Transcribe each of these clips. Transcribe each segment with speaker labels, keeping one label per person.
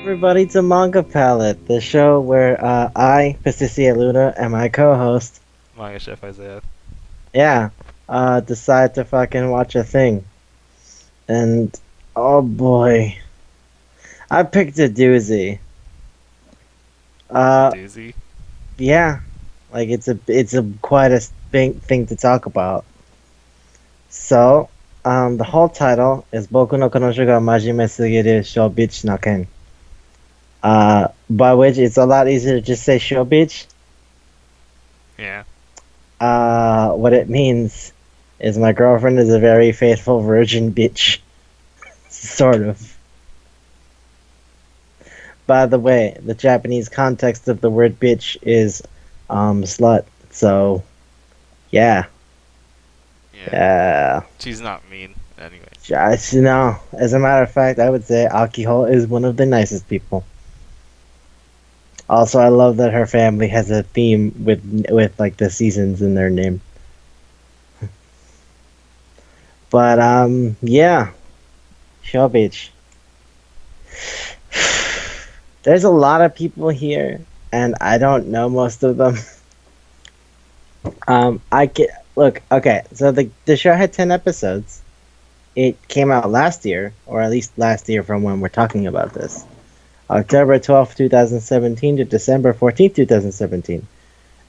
Speaker 1: Everybody to Manga Palate, the show where I, Pacicia Luna, and my co-host,
Speaker 2: Manga Chef Isaiah.
Speaker 1: yeah, decide to fucking watch a thing. And, oh boy, I picked a doozy.
Speaker 2: Doozy.
Speaker 1: Yeah, like it's a quite a big thing to talk about. So, the whole title is Boku no Konosho ga Majime Sugiru Shobitch no Ken. By which it's a lot easier to just say Shobitch.
Speaker 2: Yeah.
Speaker 1: What it means is my girlfriend is a very faithful virgin bitch. Sort of. By the way, the Japanese context of the word bitch is slut. So, yeah. Yeah.
Speaker 2: She's not mean, anyway.
Speaker 1: No, as a matter of fact, I would say Akiho is one of the nicest people. Also, I love that her family has a theme with like the seasons in their name. But yeah, Shobitch. There's a lot of people here, and I don't know most of them. I can look. Okay, so the show had 10 episodes. It came out last year, or at least last year from when we're talking about this. October 12th, 2017 to December 14th, 2017.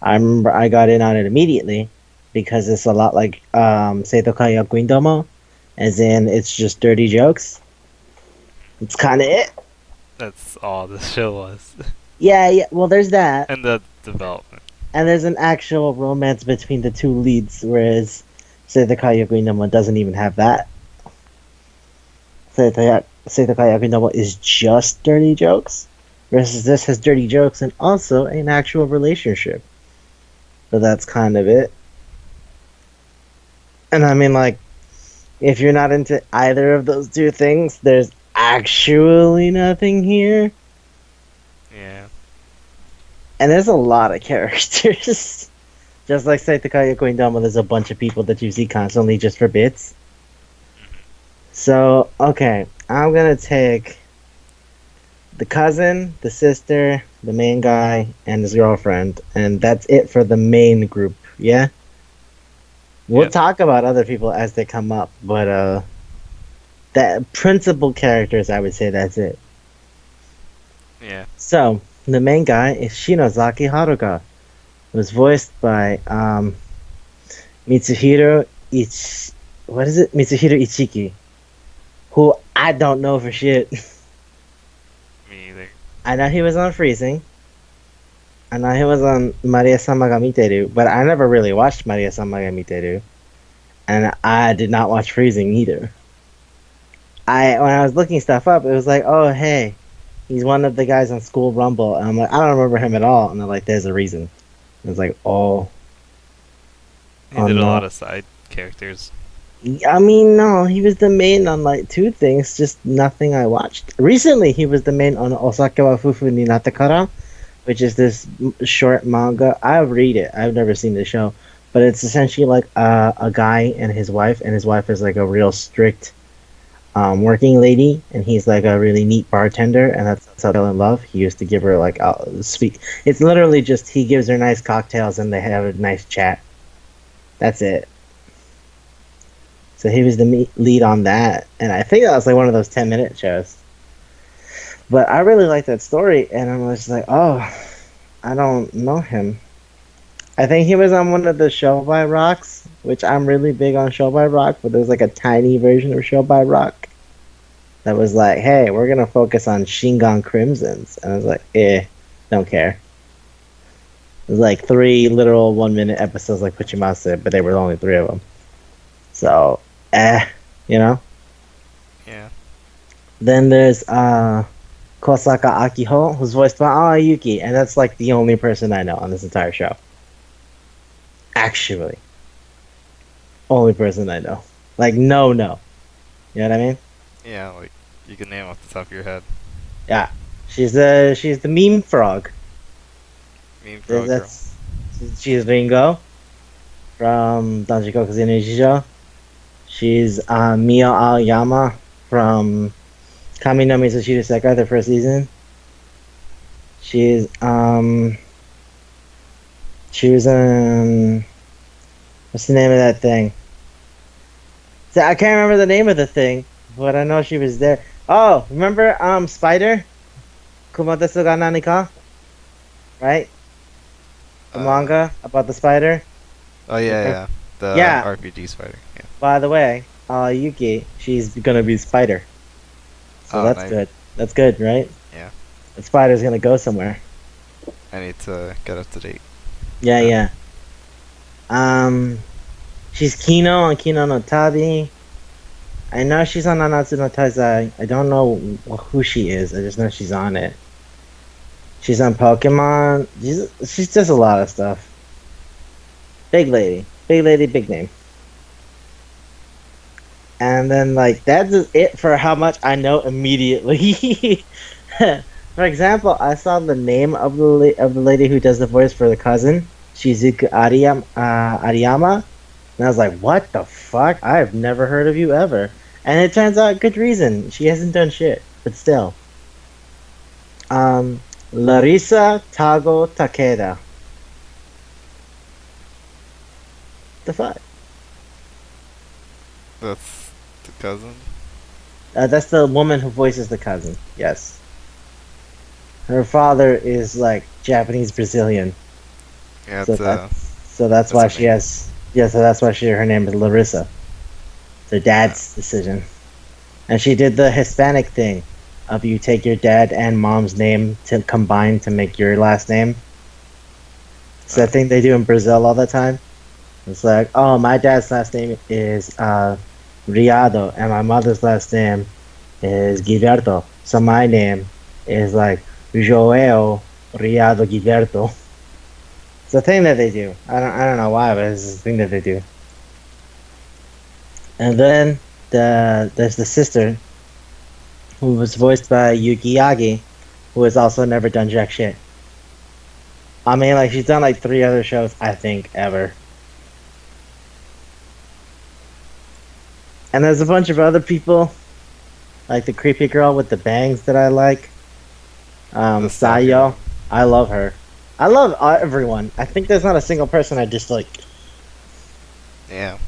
Speaker 1: I remember I got in on it immediately because it's a lot like Seito Kaya Guindomo, as in it's just dirty jokes. It's kind of it.
Speaker 2: That's all the show was.
Speaker 1: Yeah, well, there's that.
Speaker 2: And the development.
Speaker 1: And there's an actual romance between the two leads, whereas Seito Kaya Guindomo doesn't even have that. Seito Kaya Guindomo is just dirty jokes, versus this has dirty jokes and also an actual relationship. So that's kind of it. And I mean, like, if you're not into either of those two things, there's actually nothing here.
Speaker 2: Yeah.
Speaker 1: And there's a lot of characters. Just like Seito Kaya Guindomo, there's a bunch of people that you see constantly just for bits. So, okay, I'm gonna take the cousin, the sister, the main guy, and his girlfriend, and that's it for the main group, yeah? We'll talk about other people as they come up, but, that principal characters, I would say that's it.
Speaker 2: Yeah.
Speaker 1: So, the main guy is Shinozaki Haruka. It was voiced by, Mitsuhiro Ichiki. Who I don't know for shit.
Speaker 2: Me either.
Speaker 1: I know he was on Freezing. I know he was on Maria-sama ga Miteru, but I never really watched Maria-sama ga Miteru. And I did not watch Freezing either. When I was looking stuff up, it was like, oh, hey, he's one of the guys on School Rumble. And I'm like, I don't remember him at all. And they're like, there's a reason. And it's like, oh.
Speaker 2: He did a lot of side characters.
Speaker 1: I mean, no, he was the main on like two things, just nothing I watched. Recently, he was the main on Osake wa Fufu ni Natakara, which is this short manga. I read it. I've never seen the show, but it's essentially like a guy and his wife is like a real strict working lady, and he's like a really neat bartender, and that's how they fell in love. He used to give her like sweet. It's literally just he gives her nice cocktails and they have a nice chat. That's it. So he was the lead on that, and I think that was like one of those 10-minute shows. But I really liked that story, and I was like, oh, I don't know him. I think he was on one of the Show by Rocks, which I'm really big on Show by Rock, but there's like a tiny version of Show by Rock that was like, hey, we're gonna focus on Shingon Crimsons. And I was like, don't care. It was like 3 literal 1-minute episodes like Put Your Mouse said, but there were only 3 of them. So, you know?
Speaker 2: Yeah.
Speaker 1: Then there's Kosaka Akiho, who's voiced by Yuki, and that's like the only person I know on this entire show. Actually. Only person I know. Like, no. You know what I mean?
Speaker 2: Yeah, like, you can name off the top of your head.
Speaker 1: Yeah. She's the meme frog.
Speaker 2: Meme frog girl.
Speaker 1: She's Ringo from Danjiko Kazune Jijo. She's Mio Aoyama from Kami no Misoshiro Sekai, the first season. She was in, what's the name of that thing? So I can't remember the name of the thing, but I know she was there. Oh, remember Spider? Kumadesu ga Nanika? Right? The manga about the spider?
Speaker 2: Oh yeah. The RPG spider. Yeah.
Speaker 1: By the way, Yuki, she's gonna be Spider. So that's nice. Good. That's good, right?
Speaker 2: Yeah.
Speaker 1: The spider's gonna go somewhere.
Speaker 2: I need to get up to date.
Speaker 1: Yeah. She's Kino on Kino no Tabi. I know she's on Nanatsu no Taizai. I don't know who she is. I just know she's on it. She's on Pokemon. She's just a lot of stuff. Big lady, big name. And then, like, that's it for how much I know immediately. For example, I saw the name of the lady who does the voice for the cousin, Shizuku Ariyama, and I was like, what the fuck? I have never heard of you ever. And it turns out, good reason. She hasn't done shit, but still. Larissa Tago Takeda. The fuck?
Speaker 2: That's the cousin?
Speaker 1: That's the woman who voices the cousin, yes. Her father is like Japanese Brazilian.
Speaker 2: Yeah,
Speaker 1: so that's why she has. Yeah, so that's why her name is Larissa. It's her dad's decision, and she did the Hispanic thing, of you take your dad and mom's name to combine to make your last name. It's that thing they do in Brazil all the time. It's like, oh, my dad's last name is Riado, and my mother's last name is Gilberto. So my name is like Joel Riado Gilberto. It's a thing that they do. I don't know why, but it's a thing that they do. And then there's the sister, who was voiced by Yuki Yagi, who has also never done jack shit. I mean, like, she's done like 3 other shows, I think, ever. And there's a bunch of other people, like the creepy girl with the bangs that I like. Sayo. I love her. I love everyone. I think there's not a single person I dislike.
Speaker 2: Yeah.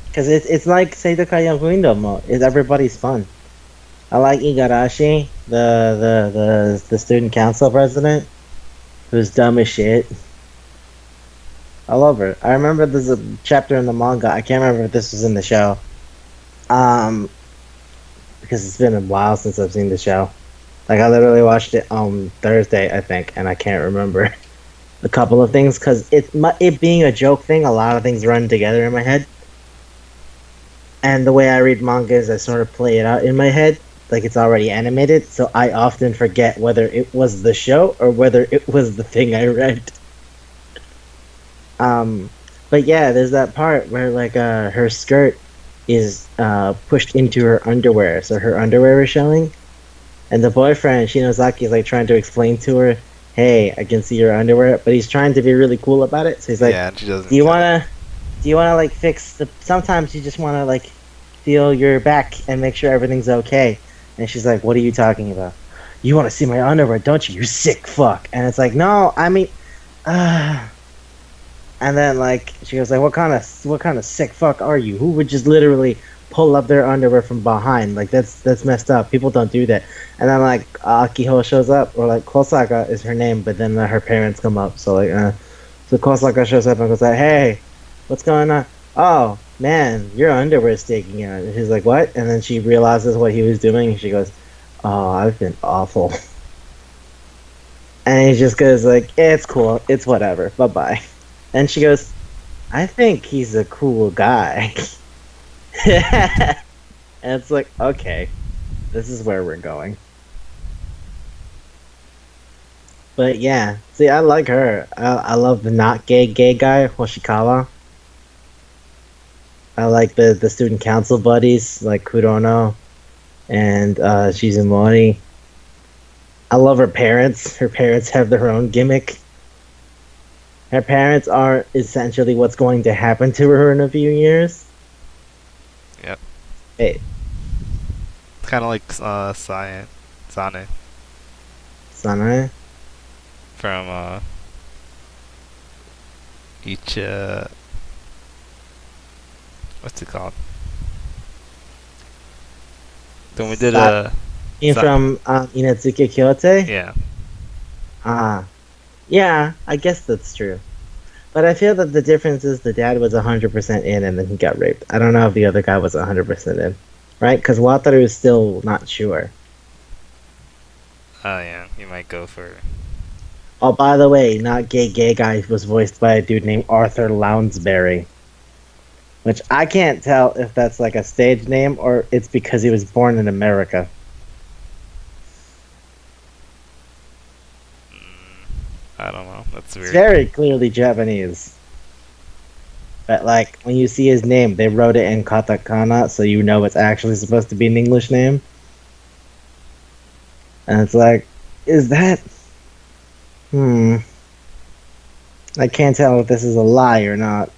Speaker 1: Because it's like Seito Kayamuindo mo. Everybody's fun. I like Igarashi, the student council president, who's dumb as shit. I love her. I remember there's a chapter in the manga. I can't remember if this was in the show. Because it's been a while since I've seen the show. Like, I literally watched it on Thursday, I think, and I can't remember a couple of things, because it being a joke thing, a lot of things run together in my head. And the way I read manga is I sort of play it out in my head, like it's already animated, so I often forget whether it was the show or whether it was the thing I read. But yeah, there's that part where, like, her skirt is pushed into her underwear, so her underwear is showing. And the boyfriend, Shinozaki, is like trying to explain to her, hey, I can see your underwear, but he's trying to be really cool about it. So he's like,
Speaker 2: yeah, she doesn't
Speaker 1: do you wanna like fix sometimes you just wanna like feel your back and make sure everything's okay. And she's like, what are you talking about? You wanna see my underwear, don't you sick fuck? And it's like, no, I mean, and then like she goes like, what kind of sick fuck are you? Who would just literally pull up their underwear from behind? Like, that's messed up. People don't do that. And then like Akiho shows up, or like Kosaka is her name, but then her parents come up. So like so Kosaka shows up and goes like, hey, what's going on? oh man, your underwear's sticking out. And she's like, what? And then she realizes what he was doing, and she goes, oh, I've been awful. And he just goes like, it's cool, it's whatever, bye bye. And she goes, I think he's a cool guy. And it's like, okay, this is where we're going. But yeah, see, I like her. I love the not gay guy, Hoshikawa. I like the student council buddies, like Kurono and Shizumori. I love her parents. Her parents have their own gimmick. Her parents are essentially what's going to happen to her in a few years.
Speaker 2: Yep.
Speaker 1: Hey,
Speaker 2: It's kind of like Sane
Speaker 1: Sanae.
Speaker 2: from each what's it called? Then we did a
Speaker 1: From Inatsuki Kyote?
Speaker 2: yeah.
Speaker 1: Ah. Yeah, I guess that's true. But I feel that the difference is the dad was 100% in and then he got raped. I don't know if the other guy was 100% in. Right? Because Wataru is still not sure.
Speaker 2: Oh yeah, you might go for.
Speaker 1: Oh, by the way, not gay guy was voiced by a dude named Arthur Lounsbury. Which I can't tell if that's like a stage name or it's because he was born in America.
Speaker 2: I don't know. That's
Speaker 1: It's
Speaker 2: weird.
Speaker 1: very clearly Japanese. But like when you see his name, they wrote it in katakana, so you know it's actually supposed to be an English name. And it's like, is that? I can't tell if this is a lie or not.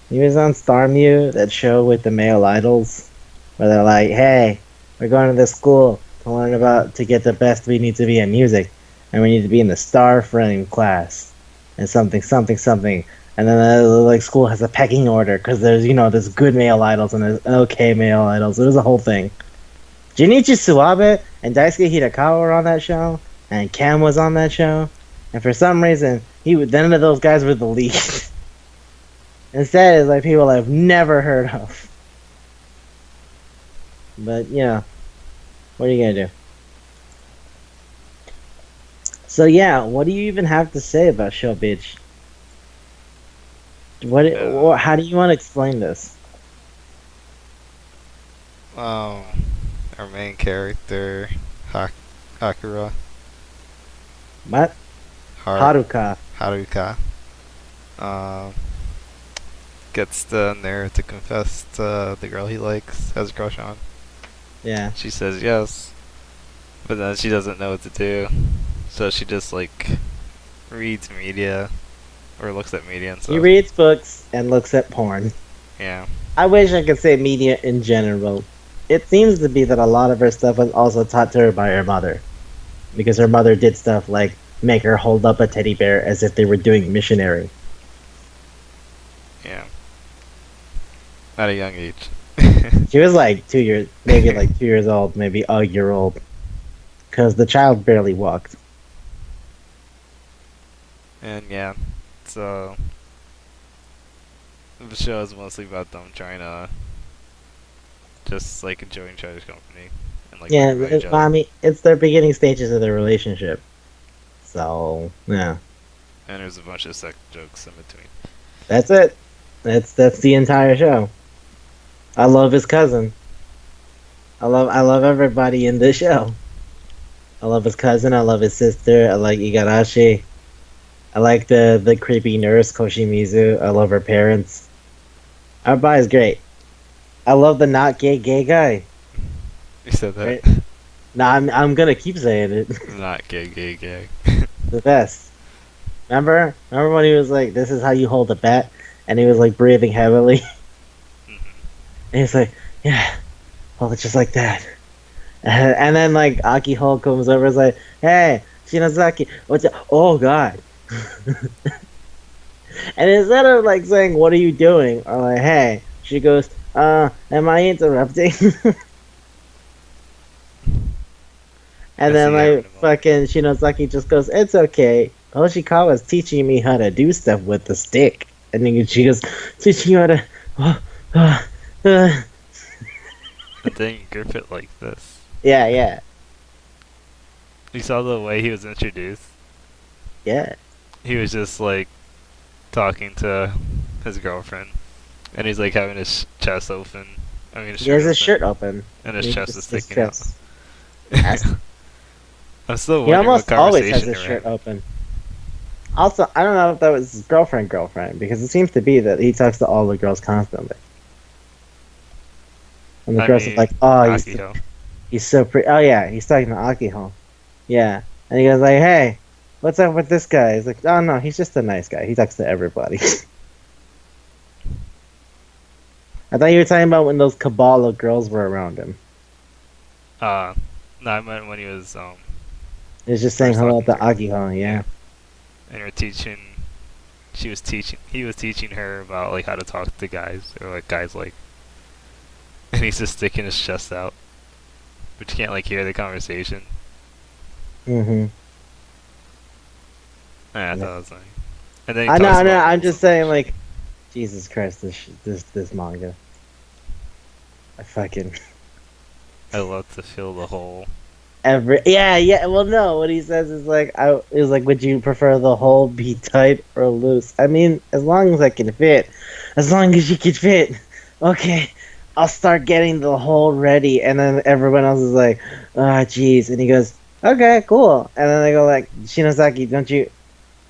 Speaker 1: He was on Star Mew, that show with the male idols, where they're like, "Hey, we're going to this school to learn to get the best we need to be in music, and we need to be in the star frame class, and something, something." And then the school has a pecking order because there's good male idols and there's okay male idols. It was a whole thing. Junichi Suabe and Daisuke Hirakawa were on that show, and Cam was on that show, and for some reason none of those guys were the lead. Instead, it's like people I've never heard of. But yeah, what are you gonna do? So yeah, what do you even have to say about Shobitch? How do you want to explain this?
Speaker 2: Our main character, Hakura.
Speaker 1: What? Haruka.
Speaker 2: Haruka. Gets the Nair to confess to the girl he likes, has a crush on.
Speaker 1: Yeah.
Speaker 2: She says yes, but then she doesn't know what to do, so she just reads media or looks at media and stuff.
Speaker 1: He reads books and looks at porn.
Speaker 2: Yeah.
Speaker 1: I wish I could say media in general. It seems to be that a lot of her stuff was also taught to her by her mother, because her mother did stuff like make her hold up a teddy bear as if they were doing missionary.
Speaker 2: Yeah. At a young age.
Speaker 1: She was like 2 years, maybe like 2 years old, maybe a year old, because the child barely walked.
Speaker 2: And yeah, so the show is mostly about them trying to just enjoy each other's company and
Speaker 1: Yeah,
Speaker 2: learn about each other.
Speaker 1: I mean, it's their beginning stages of their relationship. So yeah,
Speaker 2: And there's a bunch of sex jokes in between.
Speaker 1: that's it. That's the entire show. I love his cousin. I love everybody in this show. I love his cousin. I love his sister. I like Igarashi. I like the creepy nurse Koshimizu. I love her parents. Everybody's great. I love the not gay guy.
Speaker 2: You said that?
Speaker 1: Right? Nah, I'm gonna keep saying it.
Speaker 2: Not gay.
Speaker 1: The best. Remember when he was like, "This is how you hold a bat," and he was like breathing heavily. And he's like, "Yeah, hold it just like that." And then like Akiho comes over, and is like, "Hey, Shinozaki, what's up?" Oh God. And instead of like saying, "What are you doing?" or like, "Hey," she goes, am I interrupting?" And then like fucking Shinozaki just goes, "It's okay. Hoshikawa's teaching me how to do stuff with the stick." And then she goes, teaching you how to.
Speaker 2: But then grip it like this.
Speaker 1: Yeah, yeah,
Speaker 2: You saw the way he was introduced?
Speaker 1: yeah.
Speaker 2: He was just like talking to his girlfriend. And he's like having his chest open. I mean, his
Speaker 1: He has
Speaker 2: shirt
Speaker 1: his
Speaker 2: open.
Speaker 1: shirt open.
Speaker 2: And his chest is
Speaker 1: His
Speaker 2: sticking out.
Speaker 1: chest. Ass-
Speaker 2: I'm still
Speaker 1: He
Speaker 2: wondering what
Speaker 1: almost always has
Speaker 2: conversation
Speaker 1: his
Speaker 2: they
Speaker 1: shirt
Speaker 2: were
Speaker 1: open. Also, I don't know if that was his girlfriend, because it seems to be that he talks to all the girls constantly. And the girls are like, oh, he's so pretty. Oh, yeah, he's talking to Akiho. Yeah. And he goes like, hey, what's up with this guy? He's like, oh, no, he's just a nice guy. He talks to everybody. I thought you were talking about when those cabal of girls were around him.
Speaker 2: No, I meant when he was,
Speaker 1: He was just saying
Speaker 2: first
Speaker 1: hello to
Speaker 2: talking
Speaker 1: Akiho, yeah.
Speaker 2: and he was teaching her about, like, how to talk to guys, or, like, guys, like, and he's just sticking his chest out, but you can't, like, hear the conversation.
Speaker 1: Mm-hmm.
Speaker 2: Yeah, I thought it was funny. And then
Speaker 1: I know, I'm just saying, like, Jesus Christ, this manga.
Speaker 2: I love to feel the hole.
Speaker 1: Well, no, what he says is like, would you prefer the hole be tight or loose? I mean, as long as I can fit, as long as you can fit, okay, I'll start getting the hole ready. And then everyone else is like, ah, jeez. And he goes, okay, cool. And then they go like, Shinosaki, don't you?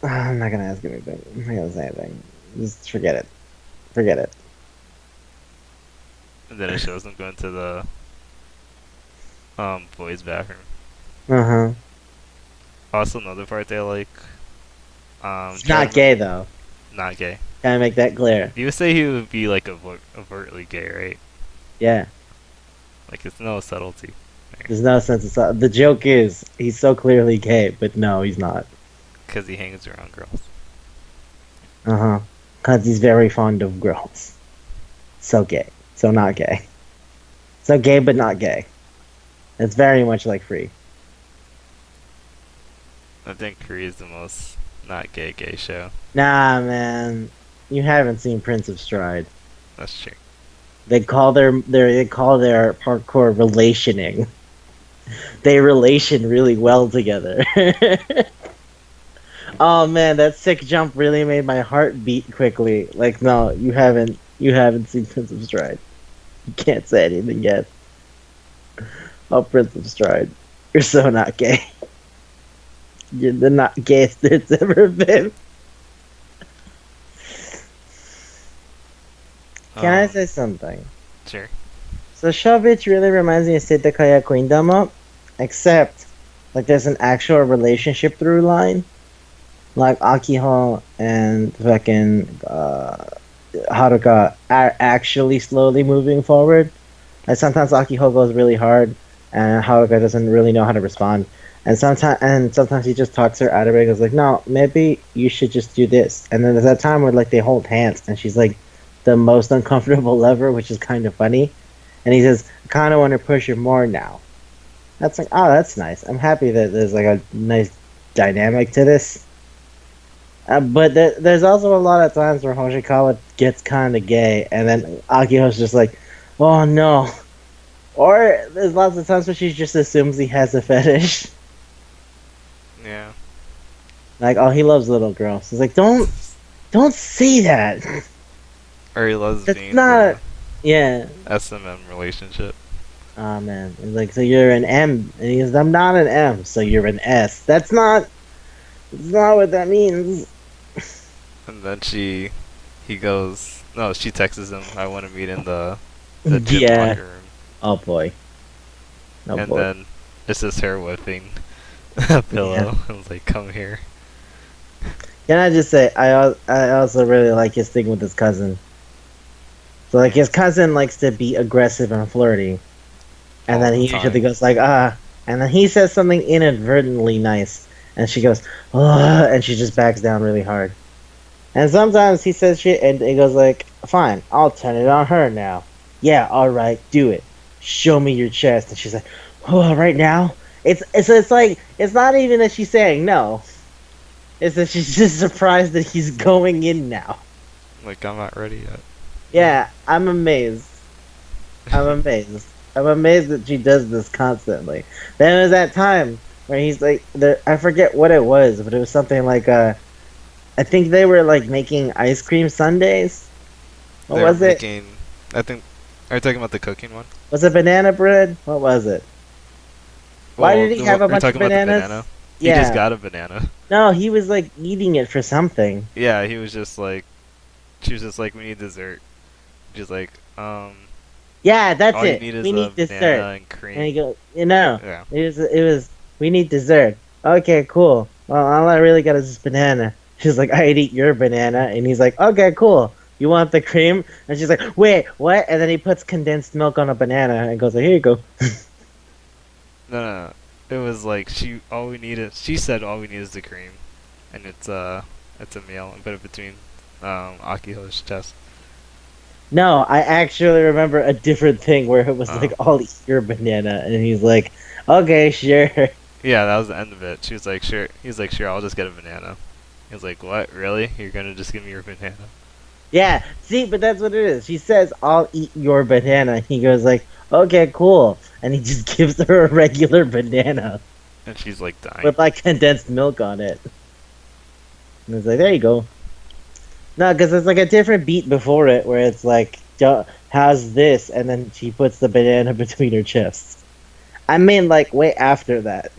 Speaker 1: I'm not gonna ask anything. I'm not gonna say anything. Just forget it. Forget it.
Speaker 2: And then it shows them going to the boys' bathroom.
Speaker 1: Uh-huh.
Speaker 2: Also, another part they like.
Speaker 1: It's not gay though.
Speaker 2: Not gay.
Speaker 1: Gotta make that clear.
Speaker 2: You would say he would be like overtly gay, right?
Speaker 1: Yeah.
Speaker 2: Like it's no subtlety.
Speaker 1: There's no sense of the joke is he's so clearly gay, but no, he's not.
Speaker 2: Because he hangs around girls.
Speaker 1: Uh-huh. Because he's very fond of girls. So gay. So not gay. So gay, but not gay. It's very much like Free.
Speaker 2: I think Korea is the most not gay show.
Speaker 1: Nah, man. You haven't seen Prince of Stride.
Speaker 2: That's true.
Speaker 1: They call their parkour relationing. They relation really well together. Oh man, that sick jump really made my heart beat quickly. Like, no, you haven't seen Prince of Stride. You can't say anything yet. Oh, Prince of Stride, you're so not gay. You're the not gayest it's ever been. Can I say something?
Speaker 2: Sure.
Speaker 1: So Shobitch really reminds me of Setakaya Queendama, except like there's an actual relationship through line. Like Akiho and fucking Haruka are actually slowly moving forward. Like sometimes Akiho goes really hard, and Haruka doesn't really know how to respond. And sometimes he just talks her out of it. Goes like, "No, maybe you should just do this." And then there's that time where like they hold hands, and she's like the most uncomfortable ever, which is kind of funny. And he says, "I kind of want to push her more now." That's like, oh, that's nice. I'm happy that there's like a nice dynamic to this. But there's also a lot of times where Hoshikawa gets kind of gay, and then Akiho's just like, oh no. Or there's lots of times where she just assumes he has a fetish.
Speaker 2: Yeah.
Speaker 1: Like, oh, he loves little girls. It's like, don't say that.
Speaker 2: Or he loves
Speaker 1: That's
Speaker 2: being
Speaker 1: not. Yeah.
Speaker 2: SMM relationship.
Speaker 1: Oh man. It's like, so you're an M. And he goes, I'm not an M, so you're an S. That's not what that means.
Speaker 2: And then he goes, no, she texts him, I want to meet in the gym locker room.
Speaker 1: Oh boy.
Speaker 2: And then it's just her whipping a pillow.
Speaker 1: Yeah.
Speaker 2: I was like, come here.
Speaker 1: Can I just say, I also really like his thing with his cousin. So like his cousin likes to be aggressive and flirty, and then he usually goes like and then he says something inadvertently nice, and she goes and she just backs down really hard. And sometimes he says shit, and it goes like, fine, I'll turn it on her now. Yeah, all right, do it. Show me your chest. And she's like, oh, right now. It's like it's not even that she's saying no. It's that she's just surprised that he's going in now.
Speaker 2: Like, I'm not ready yet.
Speaker 1: Yeah, I'm amazed. I'm amazed. I'm amazed that she does this constantly. Then was that time where he's like, I forget what it was, but it was something like, I think they were like making ice cream sundaes. What
Speaker 2: They're
Speaker 1: was it?
Speaker 2: making. I think. Are you talking about the cooking one?
Speaker 1: Was it banana bread? What was it? Why
Speaker 2: Well,
Speaker 1: did he have a
Speaker 2: you're
Speaker 1: bunch of
Speaker 2: talking about the
Speaker 1: bananas?
Speaker 2: banana. He just
Speaker 1: Yeah.
Speaker 2: got a banana.
Speaker 1: No, he was like eating it for something.
Speaker 2: Yeah, he was just like. She was just like, we need dessert. She's like,
Speaker 1: Yeah, that's
Speaker 2: all you
Speaker 1: it.
Speaker 2: need
Speaker 1: We
Speaker 2: is a
Speaker 1: need dessert.
Speaker 2: banana and
Speaker 1: And he
Speaker 2: cream.
Speaker 1: goes,
Speaker 2: Yeah.
Speaker 1: it was, we need dessert. Okay, cool. Well, all I really got is this banana. She's like, I'd eat your banana. And he's like, okay, cool. You want the cream? And she's like, wait, what? And then he puts condensed milk on a banana and goes, like, here you go.
Speaker 2: No, no, no. It was like all we need is. She said all we need is the cream, and it's a meal, and put it between Akiho's chest.
Speaker 1: No, I actually remember a different thing where it was
Speaker 2: Oh.
Speaker 1: like, I'll eat your banana. And he's like, okay, sure.
Speaker 2: Yeah, that was the end of it. She was like, sure. He's like, sure, I'll just get a banana. He was like, what? Really? You're gonna just give me your banana?
Speaker 1: Yeah, see, but that's what it is. She says, I'll eat your banana. He goes like, okay, cool. And he just gives her a regular banana
Speaker 2: And she's like dying.
Speaker 1: with like condensed milk on it. And it's like, there you go. No, because it's like a different beat before it where it's like, how's this? And then she puts the banana between her chests. I mean, like, way after that.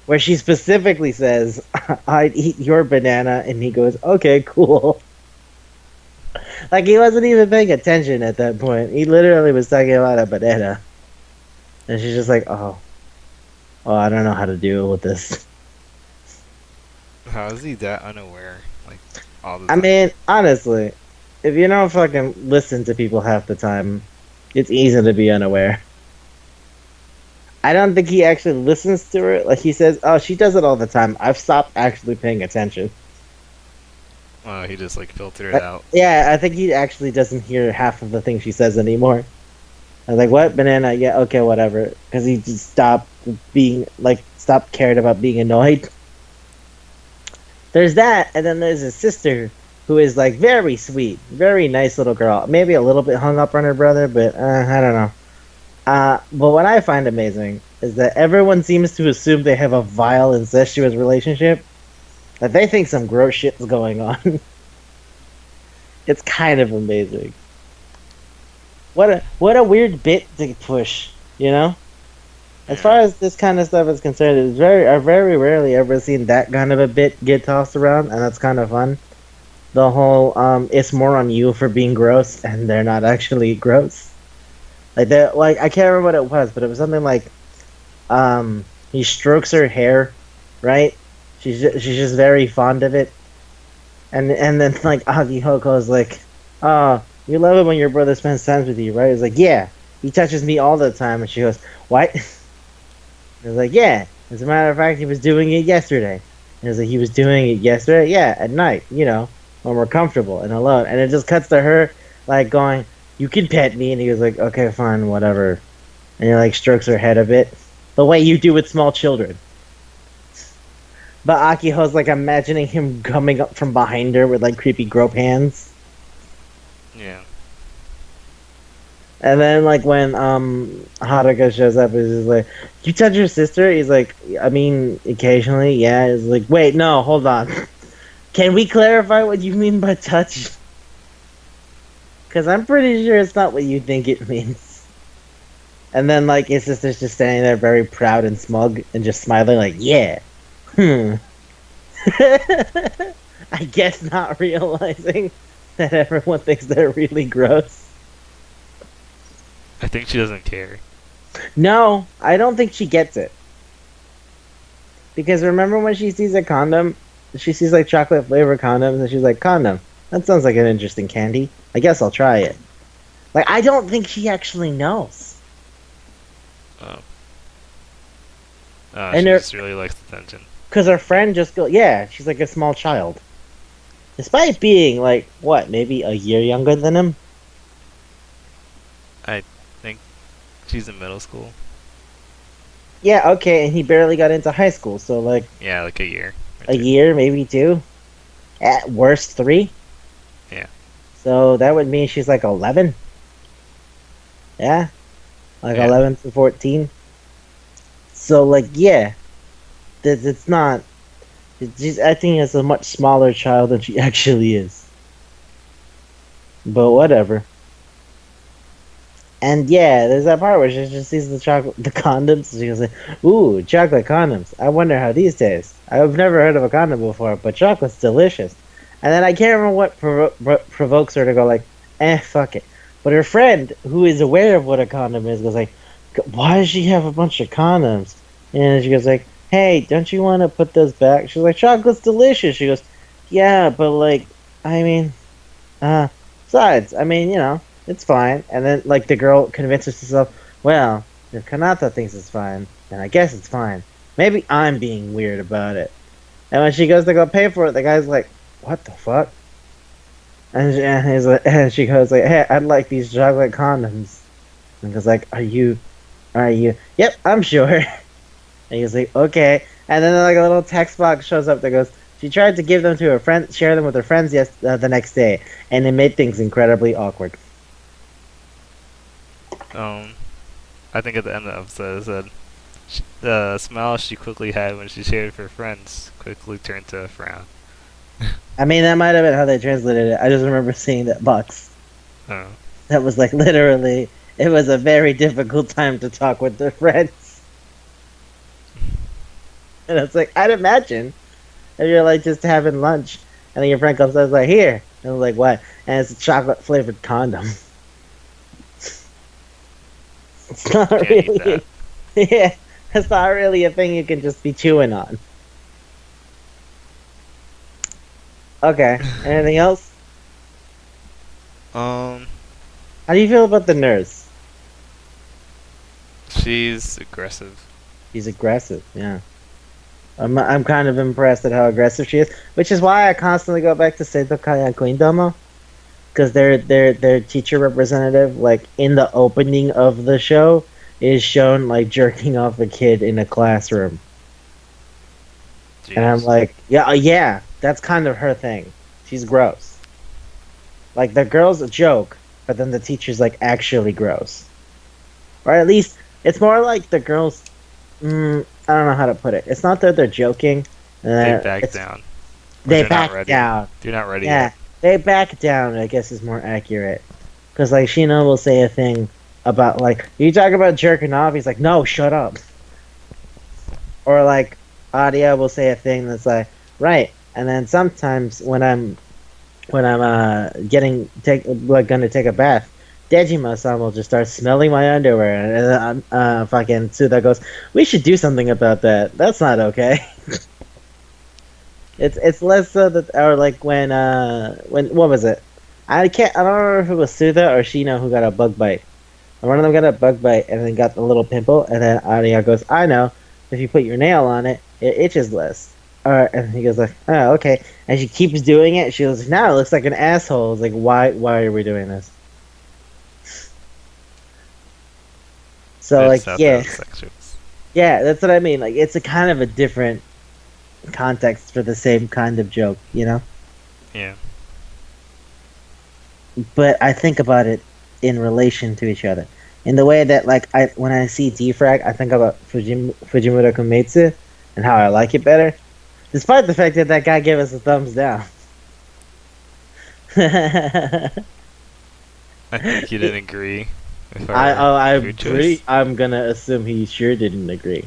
Speaker 1: Where she specifically says, I'd eat your banana. And he goes, okay, cool. Like, he wasn't even paying attention at that point. He literally was talking about a banana. And she's just like, oh, I don't know how to deal with this.
Speaker 2: How is he that unaware? Like, all the
Speaker 1: I
Speaker 2: time?
Speaker 1: mean, honestly, if you don't fucking listen to people half the time, it's easy to be unaware. I don't think he actually listens to her. Like, he says, oh, she does it all the time. I've stopped actually paying attention.
Speaker 2: He just like filtered it out.
Speaker 1: Yeah, I think he actually doesn't hear half of the things she says anymore. I was like, what? Banana? Yeah, okay, whatever. Because he just stopped cared about being annoyed. There's that, and then there's his sister, who is, like, very sweet. Very nice little girl. Maybe a little bit hung up on her brother, but I don't know. But what I find amazing is that everyone seems to assume they have a vile, incestuous relationship. That they think some gross shit's going on. It's kind of amazing. What a weird bit to push, you know? As far as this kind of stuff is concerned, I've very rarely ever seen that kind of a bit get tossed around, and that's kind of fun. The whole, it's more on you for being gross, and they're not actually gross. Like, I can't remember what it was, but it was something like, he strokes her hair, right? She's just very fond of it. And then, like, Agihoko is like, oh, you love it when your brother spends time with you, right? He's like, yeah. He touches me all the time. And she goes, what? I was like, yeah. As a matter of fact, he was doing it yesterday. And I was like, he was doing it yesterday? Yeah, at night, you know, when we're comfortable and alone. And it just cuts to her, like, going, you can pet me. And he was like, okay, fine, whatever. And he, like, strokes her head a bit. The way you do with small children. But Akiho's, like, imagining him coming up from behind her with, like, creepy grope hands.
Speaker 2: Yeah.
Speaker 1: And then, like, when Haruka shows up, he's just like, you touch your sister? He's like, I mean, occasionally, yeah. He's like, wait, no, hold on. Can we clarify what you mean by touch? Because I'm pretty sure it's not what you think it means. And then, like, his sister's just standing there very proud and smug and just smiling like, yeah. I guess not realizing that everyone thinks they're really gross.
Speaker 2: I think she doesn't care.
Speaker 1: No, I don't think she gets it. Because remember when she sees a condom? She sees like chocolate flavored condoms and she's like, condom. That sounds like an interesting candy. I guess I'll try it. Like, I don't think she actually knows.
Speaker 2: Oh.
Speaker 1: And
Speaker 2: She
Speaker 1: they're-
Speaker 2: just really likes the tension.
Speaker 1: Because her friend just goes, yeah, she's like a small child. Despite being like, what, maybe a year younger than him?
Speaker 2: I think she's in middle school.
Speaker 1: Yeah, okay, and he barely got into high school, so like
Speaker 2: Yeah, like a year.
Speaker 1: a year, maybe 2. At worst 3.
Speaker 2: Yeah.
Speaker 1: So that would mean she's like 11. Yeah, like
Speaker 2: Yeah.
Speaker 1: 11 to 14. So like, yeah, it's not. She's acting as a much smaller child than she actually is. But whatever. And yeah, there's that part where she just sees the condoms. And she goes like, "Ooh, chocolate condoms. I wonder how these taste. I've never heard of a condom before, but chocolate's delicious." And then I can't remember what provokes her to go like, fuck it." But her friend, who is aware of what a condom is, goes like, "Why does she have a bunch of condoms?" And she goes like, "Hey, don't you want to put those back?" She's like, "Chocolate's delicious." She goes, "Yeah, but like, I mean, uh, besides, I mean, it's fine." And then, like, the girl convinces herself, "Well, if Kanata thinks it's fine, then I guess it's fine. Maybe I'm being weird about it." And when she goes to go pay for it, the guy's like, "What the fuck?" And she goes like, "Hey, I'd like these chocolate condoms." And goes like, are you? Yep, I'm sure." And he's like, "Okay." And then like a little text box shows up that goes, "She tried to give them to her friends, share them with her friends the next day, and it made things incredibly awkward."
Speaker 2: I think at the end of the episode it said, the smile she quickly had when she shared with her friends quickly turned to a frown.
Speaker 1: I mean, that might have been how they translated it. I just remember seeing that box.
Speaker 2: Oh.
Speaker 1: That was like literally, it was a very difficult time to talk with their friends. And it's like, I'd imagine if you're like just having lunch and then your friend comes up and is like, "Here." And I'm like, "What?" And it's a chocolate flavored condom. It's not
Speaker 2: Can't eat
Speaker 1: really,
Speaker 2: that.
Speaker 1: yeah, it's not really a thing you can just be chewing on. Okay, anything else?
Speaker 2: Um,
Speaker 1: How do you feel about the nurse?
Speaker 2: she's aggressive.
Speaker 1: She's aggressive, yeah. I'm kind of impressed at how aggressive she is, which is why I constantly go back to Seito Kaya Koindomo, because their teacher representative, like in the opening of the show, is shown like jerking off a kid in a classroom, and I'm
Speaker 2: Jeez.
Speaker 1: like, yeah, yeah, that's kind of her thing. She's gross. Like the girl's a joke, but then the teacher's like actually gross, or at least it's more like the girls. I don't know how to put it. It's not that they're joking.
Speaker 2: They back
Speaker 1: It's
Speaker 2: down. Or
Speaker 1: they
Speaker 2: they're not
Speaker 1: back
Speaker 2: ready.
Speaker 1: down.
Speaker 2: They're not ready
Speaker 1: Yeah,
Speaker 2: yet.
Speaker 1: they back down. I guess is more accurate. Because like Shino will say a thing about like you talk about jerking off. He's like, "No, shut up." Or like Adia will say a thing that's like, "Right." And then sometimes when I'm gonna take a bath, Dejima-san will just start smelling my underwear, and fucking Suda goes, "We should do something about that. That's not okay." It's less so that, or like when what was it? I don't remember if it was Suda or Shino who got a bug bite. And one of them got a bug bite and then got the little pimple, and then Aria goes, "I know, if you put your nail on it, it itches less." And he goes like, "Oh, okay." And she keeps doing it. She goes, "Now it looks like an asshole." It's like, why are we doing this? So
Speaker 2: They
Speaker 1: like,
Speaker 2: just have to
Speaker 1: yeah,
Speaker 2: have sex jokes.
Speaker 1: yeah, that's what I mean. Like, it's a kind of a different context for the same kind of joke, you know.
Speaker 2: Yeah.
Speaker 1: But I think about it in relation to each other, in the way that like when I see Defrag, I think about Fujimura Kumetsu and how I like it better, despite the fact that that guy gave us a thumbs down.
Speaker 2: I think you didn't agree with
Speaker 1: I
Speaker 2: food choice.
Speaker 1: I'm gonna assume he sure didn't agree,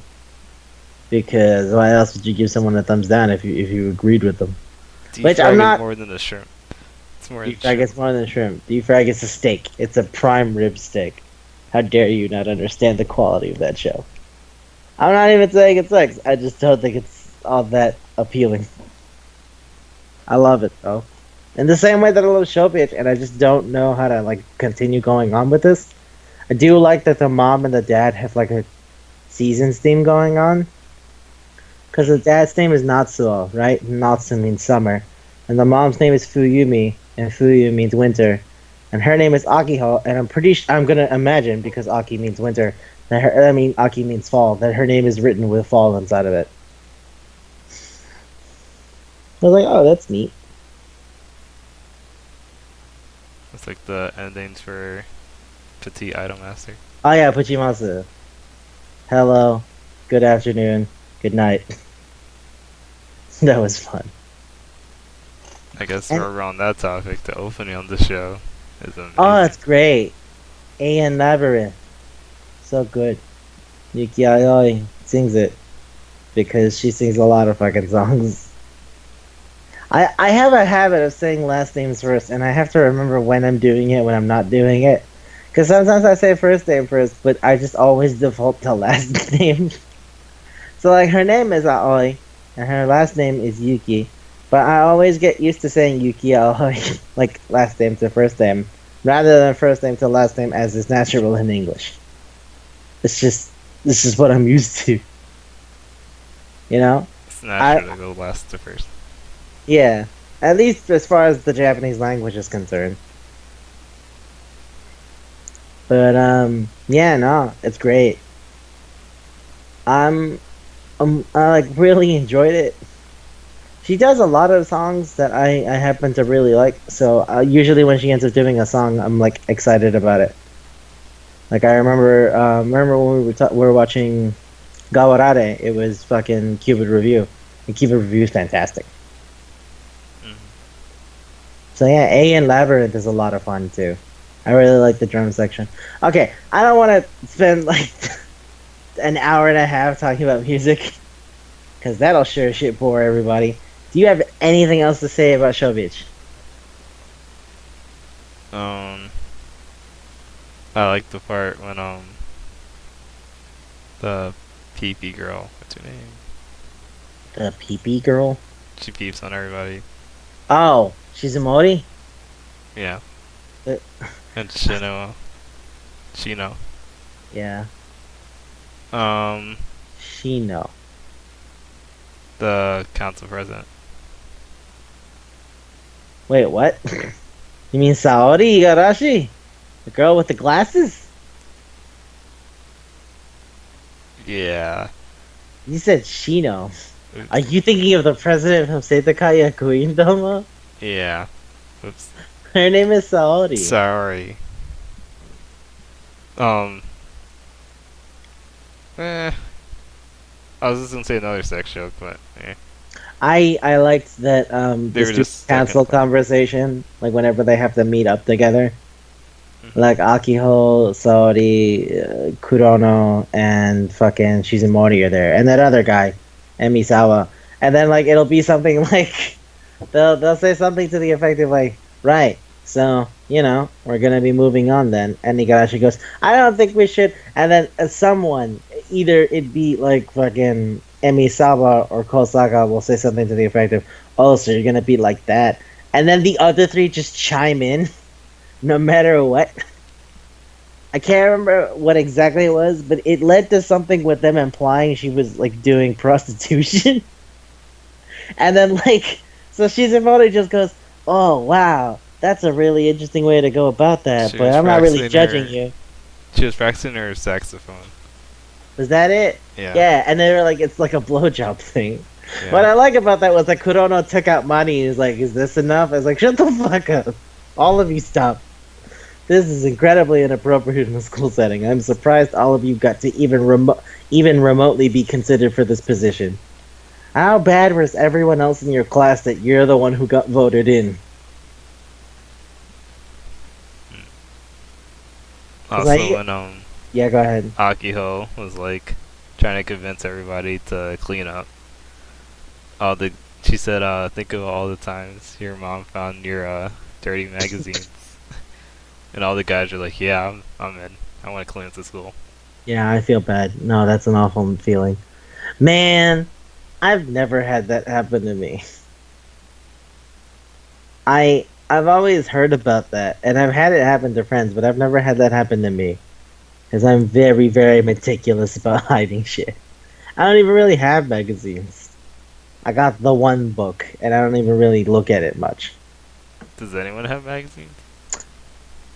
Speaker 1: because why else would you give someone a thumbs down if you agreed with them? Which I'm
Speaker 2: Defrag is
Speaker 1: not.
Speaker 2: more than the shrimp. It's more than
Speaker 1: Defrag is
Speaker 2: shrimp.
Speaker 1: more than shrimp. Defrag is a steak. It's a prime rib steak. How dare you not understand the quality of that show? I'm not even saying it sucks. I just don't think it's all that appealing. I love it though. In the same way that I love Shobitch, and I just don't know how to like continue going on with this. I do like that the mom and the dad have like a seasons theme going on. Because the dad's name is Natsuo, right? Natsu means summer. And the mom's name is Fuyumi, and Fuyu means winter. And her name is Akiho, and I'm gonna imagine, because Aki means winter, Aki means fall, that her name is written with fall inside of it. I was like, oh, that's neat.
Speaker 2: It's like the endings for Petite Idolmaster.
Speaker 1: Oh yeah, Puchimasu. Hello, good afternoon, good night. That was fun.
Speaker 2: I guess
Speaker 1: And
Speaker 2: we're on that topic. The opening on the show is
Speaker 1: oh,
Speaker 2: amazing.
Speaker 1: it's great. And Labyrinth, so good. Yuki Aoi sings it because she sings a lot of fucking songs. I have a habit of saying last names first, and I have to remember when I'm doing it, when I'm not doing it. Because sometimes I say first name first, but I just always default to last name. So, like, her name is Aoi, and her last name is Yuki. But I always get used to saying Yuki Aoi, like last name to first name, rather than first name to last name as is natural in English. It's just, this is what I'm used to. You know?
Speaker 2: It's
Speaker 1: I,
Speaker 2: natural to go last to first.
Speaker 1: yeah. At least as far as the Japanese language is concerned. But, yeah, no, it's great. I'm, I, like, really enjoyed it. She does a lot of songs that I happen to really like. So usually when she ends up doing a song, I'm like excited about it. Like I remember when we were watching Gawarare, it was fucking Cupid Review, and Cupid Review is fantastic.
Speaker 2: Mm.
Speaker 1: So yeah, A and Labyrinth is a lot of fun too. I really like the drum section. Okay, I don't want to spend like an hour and a half talking about music, because that'll sure shit bore everybody. Do you have anything else to say about Shobitch?
Speaker 2: I like the part when the peepee girl, what's her name?
Speaker 1: The pee girl?
Speaker 2: She peeps on everybody.
Speaker 1: Oh, Shizumori?
Speaker 2: Yeah.
Speaker 1: Uh,
Speaker 2: And Shino.
Speaker 1: yeah,
Speaker 2: Um,
Speaker 1: Shino.
Speaker 2: the council president.
Speaker 1: Wait, what? You mean Saori Igarashi? The girl with the glasses?
Speaker 2: Yeah.
Speaker 1: You said Shino. Are you thinking of the president of Setakaya Queen Doma?
Speaker 2: Yeah. Oops.
Speaker 1: Her name is Saori.
Speaker 2: Sorry. Um. I was just gonna say another sex joke, but yeah.
Speaker 1: I liked that
Speaker 2: They
Speaker 1: the
Speaker 2: were
Speaker 1: student
Speaker 2: just stuck in
Speaker 1: council
Speaker 2: front.
Speaker 1: conversation, like whenever they have to meet up together.
Speaker 2: Mhm.
Speaker 1: Like Akiho, Saori, Kurono, and fucking Shizumori are there, and that other guy, Emisawa. And then like it'll be something like they'll say something to the effect of like, right, so we're gonna be moving on then. And Igarashi goes, I don't think we should. And then someone, either it be like fucking Emisawa or Kosaka, will say something to the effect of, oh, so you're gonna be like that. And then the other three just chime in. No matter what. I can't remember what exactly it was, but it led to something with them implying she was like doing prostitution. And then so Shizumori just goes, oh wow, that's a really interesting way to go about that,
Speaker 2: She
Speaker 1: but
Speaker 2: was
Speaker 1: I'm not really
Speaker 2: practicing
Speaker 1: judging
Speaker 2: her.
Speaker 1: you.
Speaker 2: She was practicing her saxophone.
Speaker 1: Was that it?
Speaker 2: Yeah.
Speaker 1: Yeah, and they were like, it's like a blowjob thing.
Speaker 2: Yeah.
Speaker 1: What I like about that was that Kurono took out money and was like, is this enough? I was like, shut the fuck up. All of you stop. This is incredibly inappropriate in a school setting. I'm surprised all of you got to even remotely be considered for this position. How bad was everyone else in your class that you're the one who got voted in?
Speaker 2: Also, when
Speaker 1: Yeah, go ahead.
Speaker 2: Akiho was like trying to convince everybody to clean up. She said, think of all the times your mom found your dirty magazines. And all the guys are like, yeah, I'm in. I want to clean up the school.
Speaker 1: Yeah, I feel bad. No, that's an awful feeling. Man, I've never had that happen to me. I've always heard about that, and I've had it happen to friends, but I've never had that happen to me. Because I'm very, very meticulous about hiding shit. I don't even really have magazines. I got the one book, and I don't even really look at it much.
Speaker 2: Does anyone have magazines?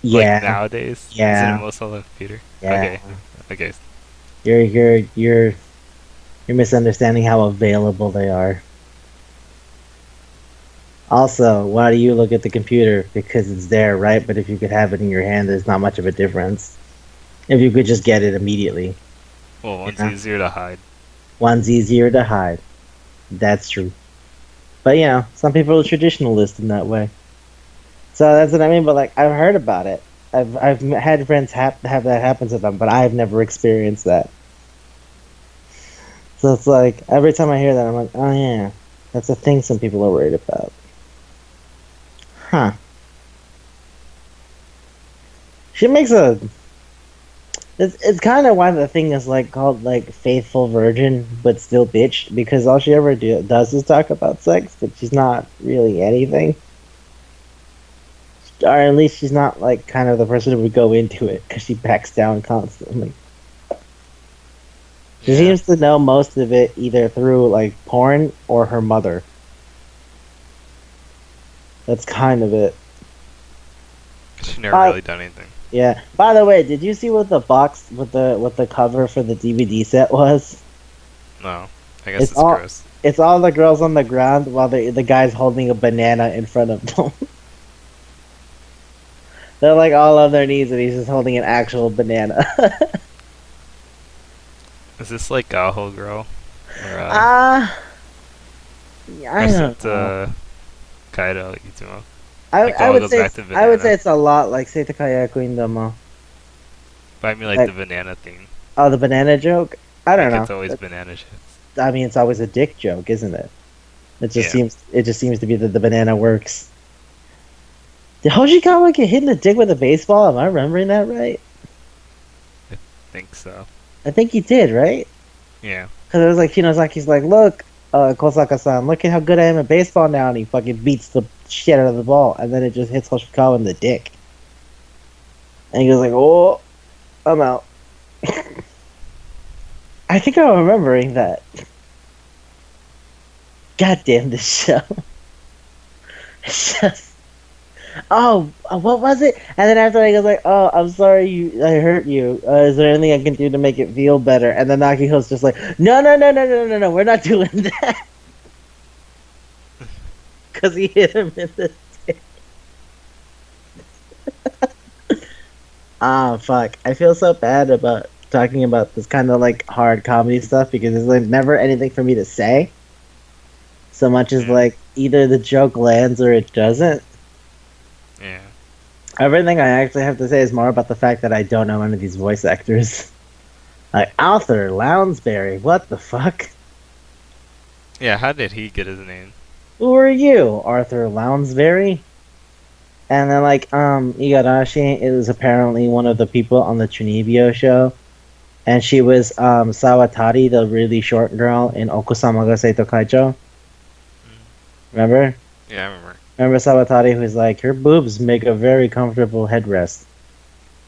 Speaker 1: Yeah.
Speaker 2: Like nowadays?
Speaker 1: Yeah.
Speaker 2: Is it most on the computer?
Speaker 1: Yeah.
Speaker 2: Okay.
Speaker 1: You're misunderstanding how available they are. Also, why do you look at the computer? Because it's there, right? But if you could have it in your hand, there's not much of a difference. If you could just get it immediately,
Speaker 2: Well,
Speaker 1: you
Speaker 2: one's
Speaker 1: know?
Speaker 2: easier to hide.
Speaker 1: One's easier to hide. That's true. But some people are traditionalist in that way. So that's what I mean. But like, I've heard about it. I've had friends have that happen to them, but I've never experienced that. So it's like every time I hear that, I'm like, oh yeah, that's a thing some people are worried about. Huh? She makes a. It's kind of why the thing is like called like faithful virgin, but still bitch, because all she ever does is talk about sex, but she's not really anything. Or at least she's not like kind of the person who would go into it because she backs down constantly. She
Speaker 2: Yeah.
Speaker 1: seems to know most of it either through like porn or her mother. That's kind of it.
Speaker 2: She's never really done anything.
Speaker 1: Yeah. By the way, did you see what the box with the cover for the DVD set was?
Speaker 2: No. I guess it's
Speaker 1: all
Speaker 2: gross.
Speaker 1: it's all the girls on the ground while the guy's holding a banana in front of them. They're like all on their knees and he's just holding an actual banana.
Speaker 2: Is this like Gaho Girl? Or,
Speaker 1: I don't know.
Speaker 2: Kaido Itsumo.
Speaker 1: I would
Speaker 2: goes
Speaker 1: say
Speaker 2: back to
Speaker 1: I would say
Speaker 2: banana.
Speaker 1: it's a lot like Seitakaya Queen
Speaker 2: But I mean like
Speaker 1: like,
Speaker 2: the banana thing.
Speaker 1: oh, the banana joke. I don't
Speaker 2: Like
Speaker 1: know.
Speaker 2: it's always banana shits.
Speaker 1: I mean, it's always a dick joke, isn't it?
Speaker 2: Yeah.
Speaker 1: It just seems to be that the banana works. Did Hoshikawa get hit in the dick with a baseball? Am I remembering that right?
Speaker 2: I think so.
Speaker 1: I think he did, right?
Speaker 2: Yeah.
Speaker 1: Because it was like Shinozaki's like, look, Kosaka-san, look at how good I am at baseball now, and he fucking beats the shit out of the ball, and then it just hits Hoshikawa in the dick. And he goes like, oh, I'm out. I think I'm remembering that. God damn this show. It's just... Oh, what was it? And then after he goes like, oh, I'm sorry I hurt you. Is there anything I can do to make it feel better? And then Nakiho's just like, no, we're not doing that. Because he hit him in the dick. Ah, fuck. I feel so bad about talking about this kind of like hard comedy stuff because there's like never anything for me to say. So much as like either the joke lands or it doesn't.
Speaker 2: Yeah.
Speaker 1: Everything I actually have to say is more about the fact that I don't know any of these voice actors. Like Arthur Lounsbury, what the fuck?
Speaker 2: Yeah, how did he get his name?
Speaker 1: Who are you, Arthur Lounsbury? And then like Igarashi is apparently one of the people on the Chunibyo show. And she was Sawatari, the really short girl in Okusama ga Seito Kaicho. Remember?
Speaker 2: Yeah, I remember.
Speaker 1: Remember Sawatari, who's like, her boobs make a very comfortable headrest.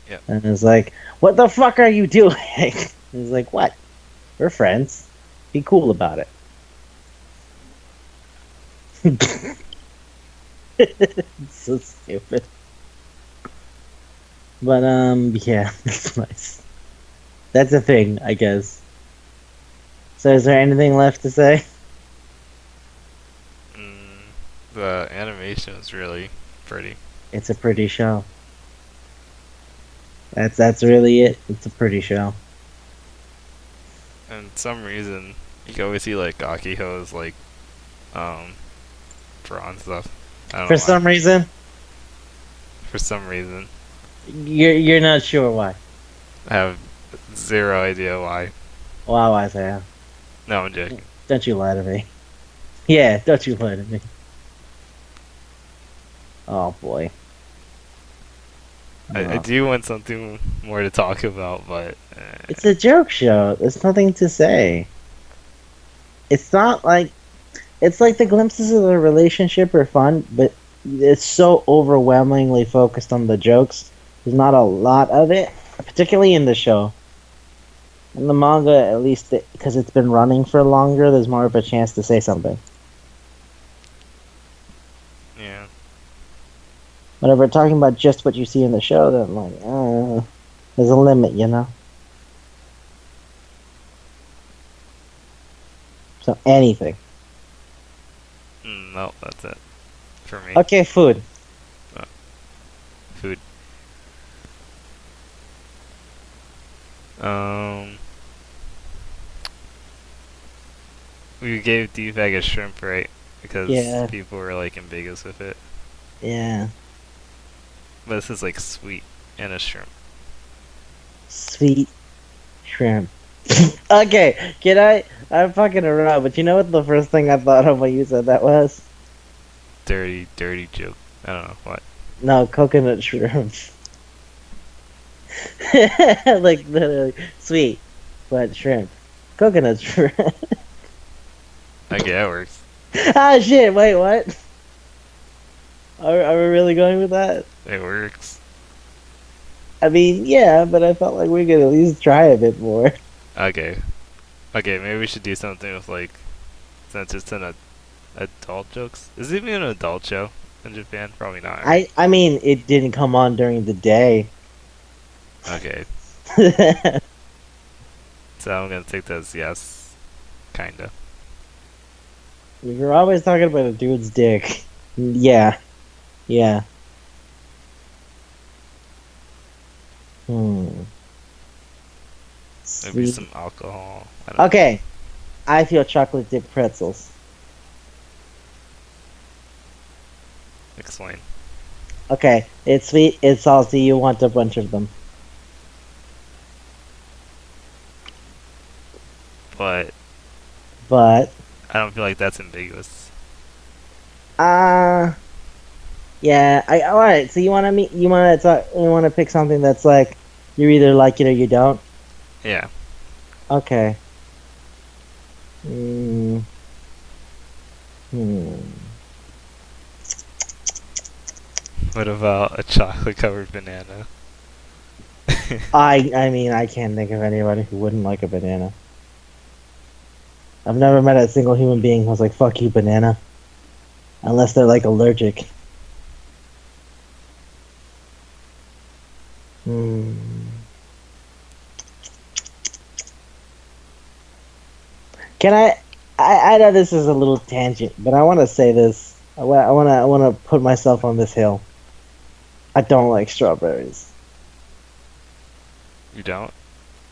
Speaker 2: Yeah.
Speaker 1: And it's like, what the fuck are you doing? He's like, what? We're friends. Be cool about it. It's so stupid. But yeah, that's nice. That's a thing, I guess. So is there anything left to say?
Speaker 2: The animation is really pretty.
Speaker 1: It's a pretty show. That's really it. It's a pretty show.
Speaker 2: And some reason you can always see like Akiho's like drawn stuff. I don't
Speaker 1: For
Speaker 2: know
Speaker 1: some reason,
Speaker 2: For some reason.
Speaker 1: you're not sure why.
Speaker 2: I have zero idea why.
Speaker 1: Wow, Isaiah.
Speaker 2: No, I'm joking.
Speaker 1: Don't you lie to me. Yeah, don't you lie to me. Oh boy.
Speaker 2: I do want something more to talk about, but
Speaker 1: It's a joke show. There's nothing to say. It's not like it's like the glimpses of the relationship are fun, but it's so overwhelmingly focused on the jokes. There's not a lot of it, particularly in the show. In the manga, at least because it's been running for longer, there's more of a chance to say something.
Speaker 2: yeah.
Speaker 1: But if we're talking about just what you see in the show, then like, there's a limit, you know? So anything.
Speaker 2: No, that's it. for me.
Speaker 1: Okay, food.
Speaker 2: Food. Um, we gave D-Bag a shrimp, right? Because
Speaker 1: Yeah,
Speaker 2: people were like in Vegas with it.
Speaker 1: yeah.
Speaker 2: But this is like sweet and a shrimp.
Speaker 1: Sweet shrimp. Okay, can I? I'm fucking around, but you know what the first thing I thought of when you said that was?
Speaker 2: Dirty, dirty joke. I don't know what.
Speaker 1: No, coconut shrimp. Like literally sweet, but shrimp. Coconut shrimp.
Speaker 2: Okay, that works.
Speaker 1: Ah shit! Wait, what? Are we really going with that?
Speaker 2: It works.
Speaker 1: I mean, yeah, but I felt like we could at least try a bit more.
Speaker 2: Okay. Okay, maybe we should do something with like, since it's an adult jokes. Is it even an adult show in Japan? Probably not, right?
Speaker 1: I mean, it didn't come on during the day.
Speaker 2: Okay, so I'm gonna take that as yes, kinda.
Speaker 1: You're always talking about a dude's dick. Yeah, yeah. Hmm.
Speaker 2: Maybe
Speaker 1: Sweet.
Speaker 2: some alcohol. I don't know.
Speaker 1: Okay, I feel chocolate dip pretzels.
Speaker 2: Explain.
Speaker 1: Okay, it's sweet, it's salty, you want a bunch of them.
Speaker 2: But
Speaker 1: But,
Speaker 2: I don't feel like that's ambiguous.
Speaker 1: uh, yeah, alright, so you wanna pick something that's like, you either like it or you don't?
Speaker 2: Yeah.
Speaker 1: Okay. Hmm. Hmm.
Speaker 2: What about a chocolate covered banana?
Speaker 1: I mean, I can't think of anybody who wouldn't like a banana. I've never met a single human being who's like, fuck you, banana. Unless they're like allergic. Hmm. Can I know this is a little tangent, but I want to say this. I want to put myself on this hill. I don't like strawberries.
Speaker 2: You don't?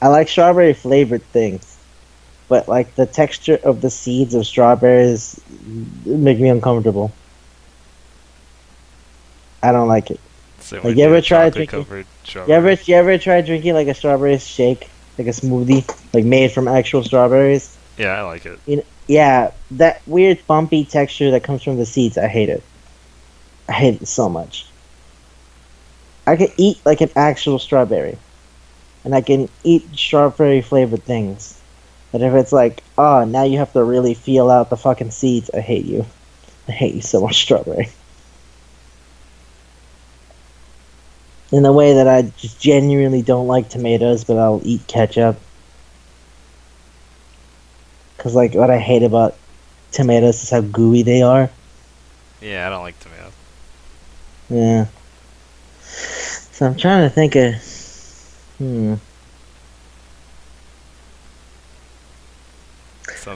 Speaker 1: I like strawberry flavored things, but like the texture of the seeds of strawberries make me uncomfortable. I don't like it.
Speaker 2: So
Speaker 1: Like
Speaker 2: when
Speaker 1: you
Speaker 2: you
Speaker 1: ever
Speaker 2: a
Speaker 1: try
Speaker 2: chocolate
Speaker 1: drinking?
Speaker 2: covered strawberry.
Speaker 1: You ever try drinking like a strawberry shake, like a smoothie, like made from actual strawberries?
Speaker 2: Yeah, I like it.
Speaker 1: Yeah, that weird bumpy texture that comes from the seeds. I hate it. I hate it so much. I can eat like an actual strawberry, and I can eat strawberry flavored things. But if it's like, oh, now you have to really feel out the fucking seeds, I hate you. I hate you so much, strawberry. In the way that I just genuinely don't like tomatoes, but I'll eat ketchup. Because, like, what I hate about tomatoes is how gooey they are.
Speaker 2: Yeah, I don't like tomatoes.
Speaker 1: Yeah. So I'm trying to think of...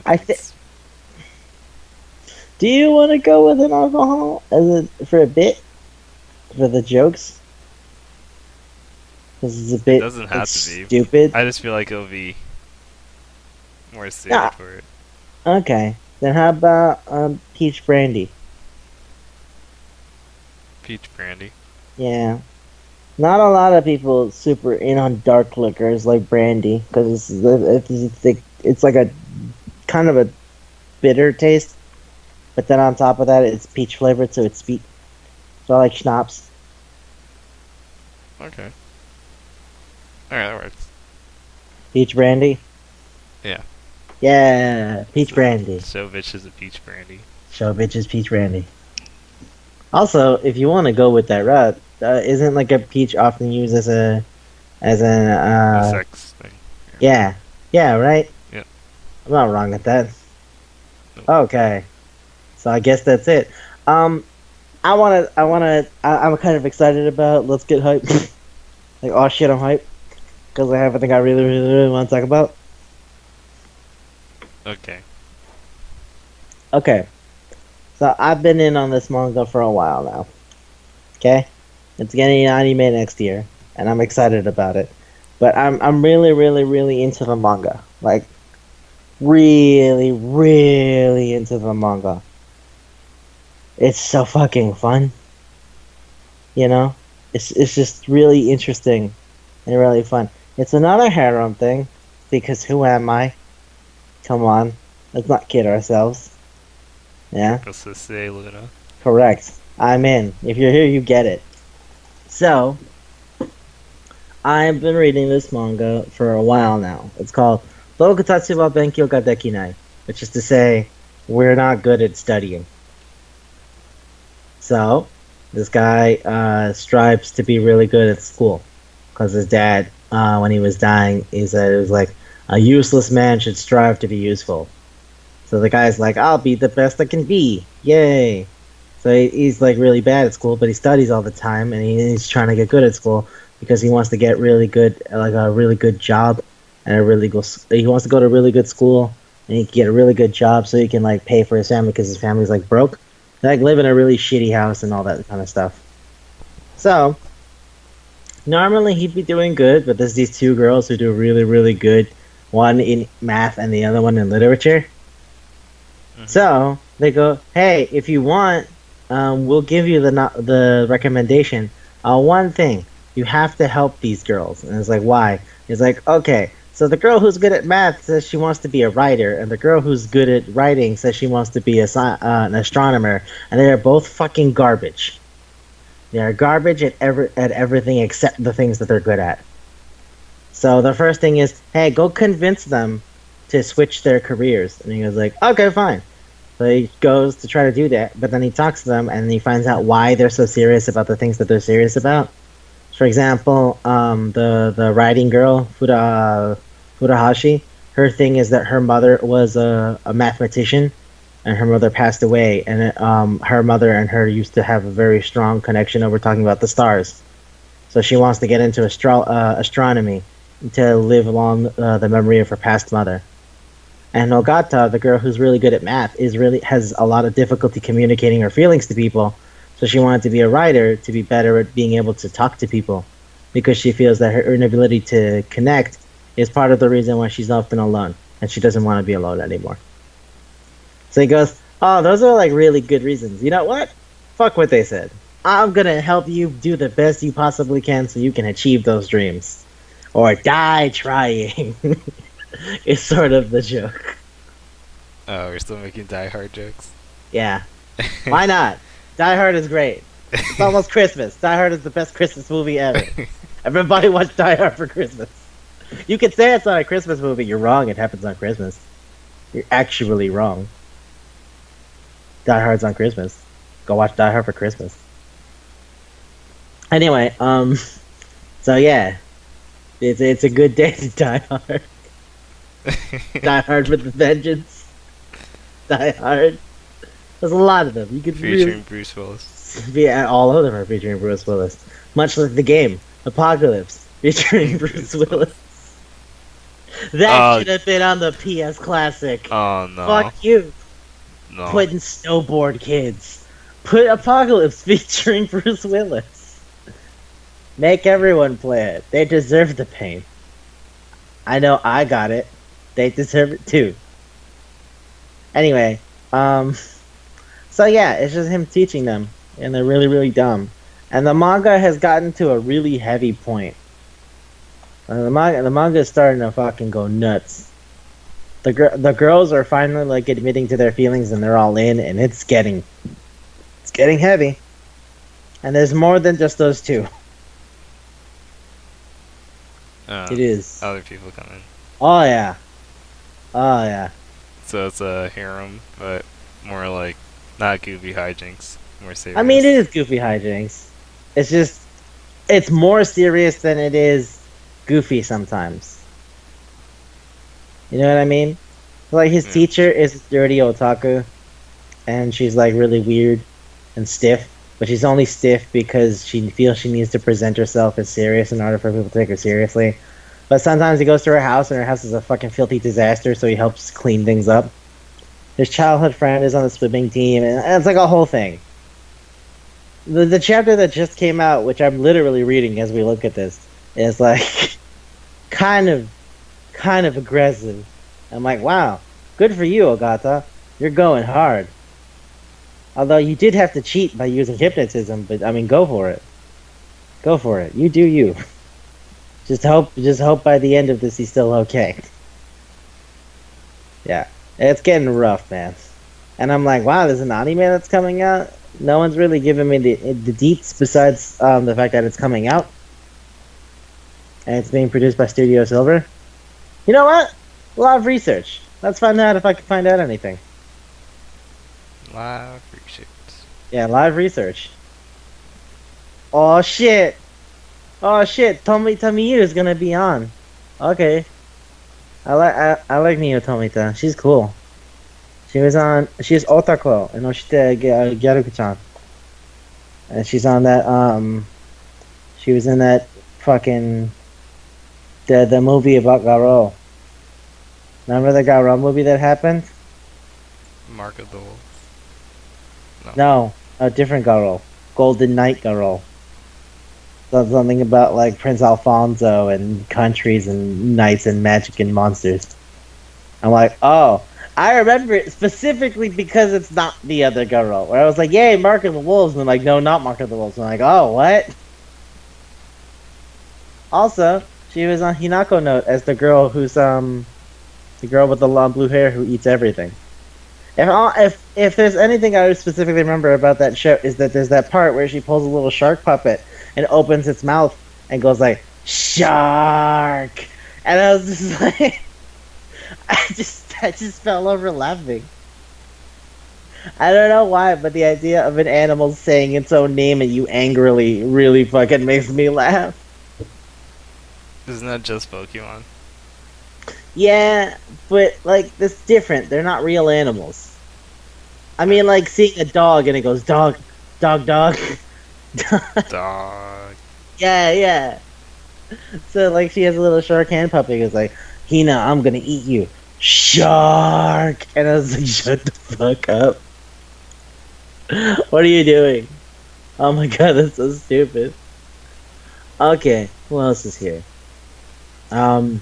Speaker 1: I think... Do you want to go with an alcohol for a bit? For the jokes? This is a bit
Speaker 2: It doesn't have to be.
Speaker 1: stupid.
Speaker 2: I just feel like it'll be more suited
Speaker 1: Nah.
Speaker 2: for it.
Speaker 1: Okay. Then how about peach brandy?
Speaker 2: Peach brandy.
Speaker 1: Yeah. Not a lot of people super in on dark liquors like brandy because it's like a kind of a bitter taste, but then on top of that it's peach flavored, so it's sweet. So I like schnapps.
Speaker 2: Okay. Alright, that works.
Speaker 1: Peach brandy.
Speaker 2: Yeah.
Speaker 1: Yeah, peach brandy.
Speaker 2: Shobitch is a peach brandy.
Speaker 1: Shobitch is peach brandy. Also, if you want to go with that route, isn't like a peach often used as an
Speaker 2: A sex thing.
Speaker 1: yeah, right.
Speaker 2: Yeah.
Speaker 1: I'm not wrong at that.
Speaker 2: Nope.
Speaker 1: Okay, so I guess that's it. I'm kind of excited about. Let's get hype. Like, oh shit, I'm hype because I have a thing I really, really, really want to talk about.
Speaker 2: Okay.
Speaker 1: Okay. So I've been in on this manga for a while now. Okay, it's getting an anime next year, and I'm excited about it. But I'm really really really into the manga. Like really really into the manga. It's so fucking fun. You know, it's just really interesting and really fun. It's another harem thing because who am I? Come on, let's not kid ourselves. Yeah,
Speaker 2: Let's just say Luna.
Speaker 1: correct. I'm in. If you're here, you get it. So, I've been reading this manga for a while now. It's called Bokutatsu wa Benkyou ga Dekinai, which is to say, we're not good at studying. So, this guy strives to be really good at school because his dad, when he was dying, he said it was like a useless man should strive to be useful. So the guy's like, I'll be the best I can be, yay! So he's like really bad at school, but he studies all the time, and he's trying to get good at school because he wants to get really good, like a really good job, and a really good. He wants to go to a really good school, and he can get a really good job so he can like pay for his family because his family's like broke. They like live in a really shitty house and all that kind of stuff. So normally he'd be doing good, but there's these two girls who do really really good, one in math and the other one in literature. So they go, hey, if you want, we'll give you the recommendation. One thing, you have to help these girls. And it's like, why? It's like, okay, so the girl who's good at math says she wants to be a writer, and the girl who's good at writing says she wants to be an astronomer, and they are both fucking garbage. They are garbage at everything except the things that they're good at. So the first thing is, hey, go convince them to switch their careers. And he goes like, okay, fine. So he goes to try to do that, but then he talks to them and he finds out why they're so serious about the things that they're serious about. For example, the writing girl, Furuhashi, her thing is that her mother was a mathematician, and her mother passed away, and her mother and her used to have a very strong connection over talking about the stars. So she wants to get into astronomy to live along the memory of her past mother. And Nogata, the girl who's really good at math, has a lot of difficulty communicating her feelings to people. So she wanted to be a writer to be better at being able to talk to people, because she feels that her inability to connect is part of the reason why she's often alone, and she doesn't want to be alone anymore. So he goes, oh, those are like really good reasons. You know what? Fuck what they said. I'm gonna help you do the best you possibly can so you can achieve those dreams. Or die trying. Is sort of the joke.
Speaker 2: Oh, we're still making Die Hard jokes?
Speaker 1: Yeah. Why not? Die Hard is great. It's almost Christmas. Die Hard is the best Christmas movie ever. Everybody watch Die Hard for Christmas. You can say it's not a Christmas movie. You're wrong. It happens on Christmas. You're actually wrong. Die Hard's on Christmas. Go watch Die Hard for Christmas. Anyway, so yeah. It's a good day to Die Hard. Die Hard with a Vengeance. Die Hard. There's a lot of them. You could
Speaker 2: featuring Bruce Willis.
Speaker 1: Yeah, all of them are featuring Bruce Willis. Much like the game Apocalypse, featuring Bruce Willis. That should have been on the PS Classic.
Speaker 2: Oh no!
Speaker 1: Fuck you.
Speaker 2: No.
Speaker 1: Putting snowboard kids. Put Apocalypse featuring Bruce Willis. Make everyone play it. They deserve the pain. I know I got it. They deserve it too. Anyway, so yeah, it's just him teaching them, and they're really, really dumb. And the manga has gotten to a really heavy point. The manga is starting to fucking go nuts. The girls are finally like admitting to their feelings, and they're all in, and it's getting heavy. And there's more than just those two. It is.
Speaker 2: Other people come in.
Speaker 1: Oh yeah. Oh yeah.
Speaker 2: So it's a harem, but more like not goofy hijinks, more serious.
Speaker 1: I mean, it is goofy hijinks. It's just, it's more serious than it is goofy sometimes. You know what I mean? Like his teacher is dirty otaku, and she's like really weird and stiff. But she's only stiff because she feels she needs to present herself as serious in order for people to take her seriously. But sometimes he goes to her house, and her house is a fucking filthy disaster, so he helps clean things up. his childhood friend is on the swimming team, and it's like a whole thing. The chapter that just came out, which I'm literally reading as we look at this, is like kind of aggressive. I'm like, wow, good for you, Ogata. You're going hard. Although you did have to cheat by using hypnotism, but I mean, go for it. Go for it. You do you. Just hope by the end of this he's still okay. Yeah, it's getting rough, man. And I'm like, wow, there's an anime that's coming out. No one's really giving me the deets besides the fact that it's coming out, and it's being produced by Studio Silver. You know what? A lot of research. Let's find out if I can find out anything.
Speaker 2: Live research.
Speaker 1: Yeah, live research. Oh shit! Oh shit! Tomiyu is gonna be on. Okay. I like Miyu Tomita. She's cool. She's Otako in Oshite Gyaruku-chan. And she's on that she was in that fucking the movie about Garo. Remember the Garo movie that happened?
Speaker 2: Mark of the Wolf.
Speaker 1: No, a different Garo. Golden Knight Garo. Something about like Prince Alfonso and countries and knights and magic and monsters. I'm like, oh, I remember it specifically because it's not the other Garo. Where I was like, yay, Mark of the Wolves. And I'm like, no, not Mark of the Wolves. And I'm like, oh, what? Also, she was on Hinako Note as the girl who's the girl with the long blue hair who eats everything. If there's anything I specifically remember about that show is that there's that part where she pulls a little shark puppet and opens its mouth and goes like, shark! And I was just like, I just fell over laughing. I don't know why, but the idea of an animal saying its own name and you angrily really fucking makes me laugh.
Speaker 2: Isn't that just Pokemon?
Speaker 1: Yeah, but like that's different. They're not real animals. I mean, like seeing a dog and it goes dog, dog, dog.
Speaker 2: Dog.
Speaker 1: Yeah. So like she has a little shark hand puppy. It's like, Hina, I'm gonna eat you, shark. And I was like, shut the fuck up. What are you doing? Oh my god, that's so stupid. Okay, who else is here? Haruka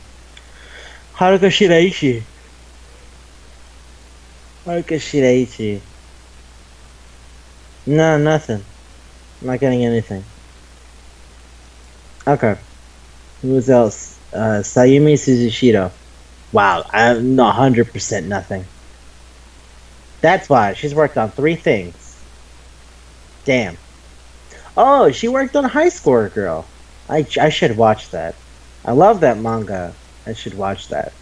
Speaker 1: Shiraishi. No, nothing. I'm not getting anything. Okay. Who's else? Sayumi Suzushiro. Wow, I'm 100% nothing. That's why. She's worked on 3 things. Damn. Oh, she worked on High Score Girl. I should watch that. I love that manga. I should watch that.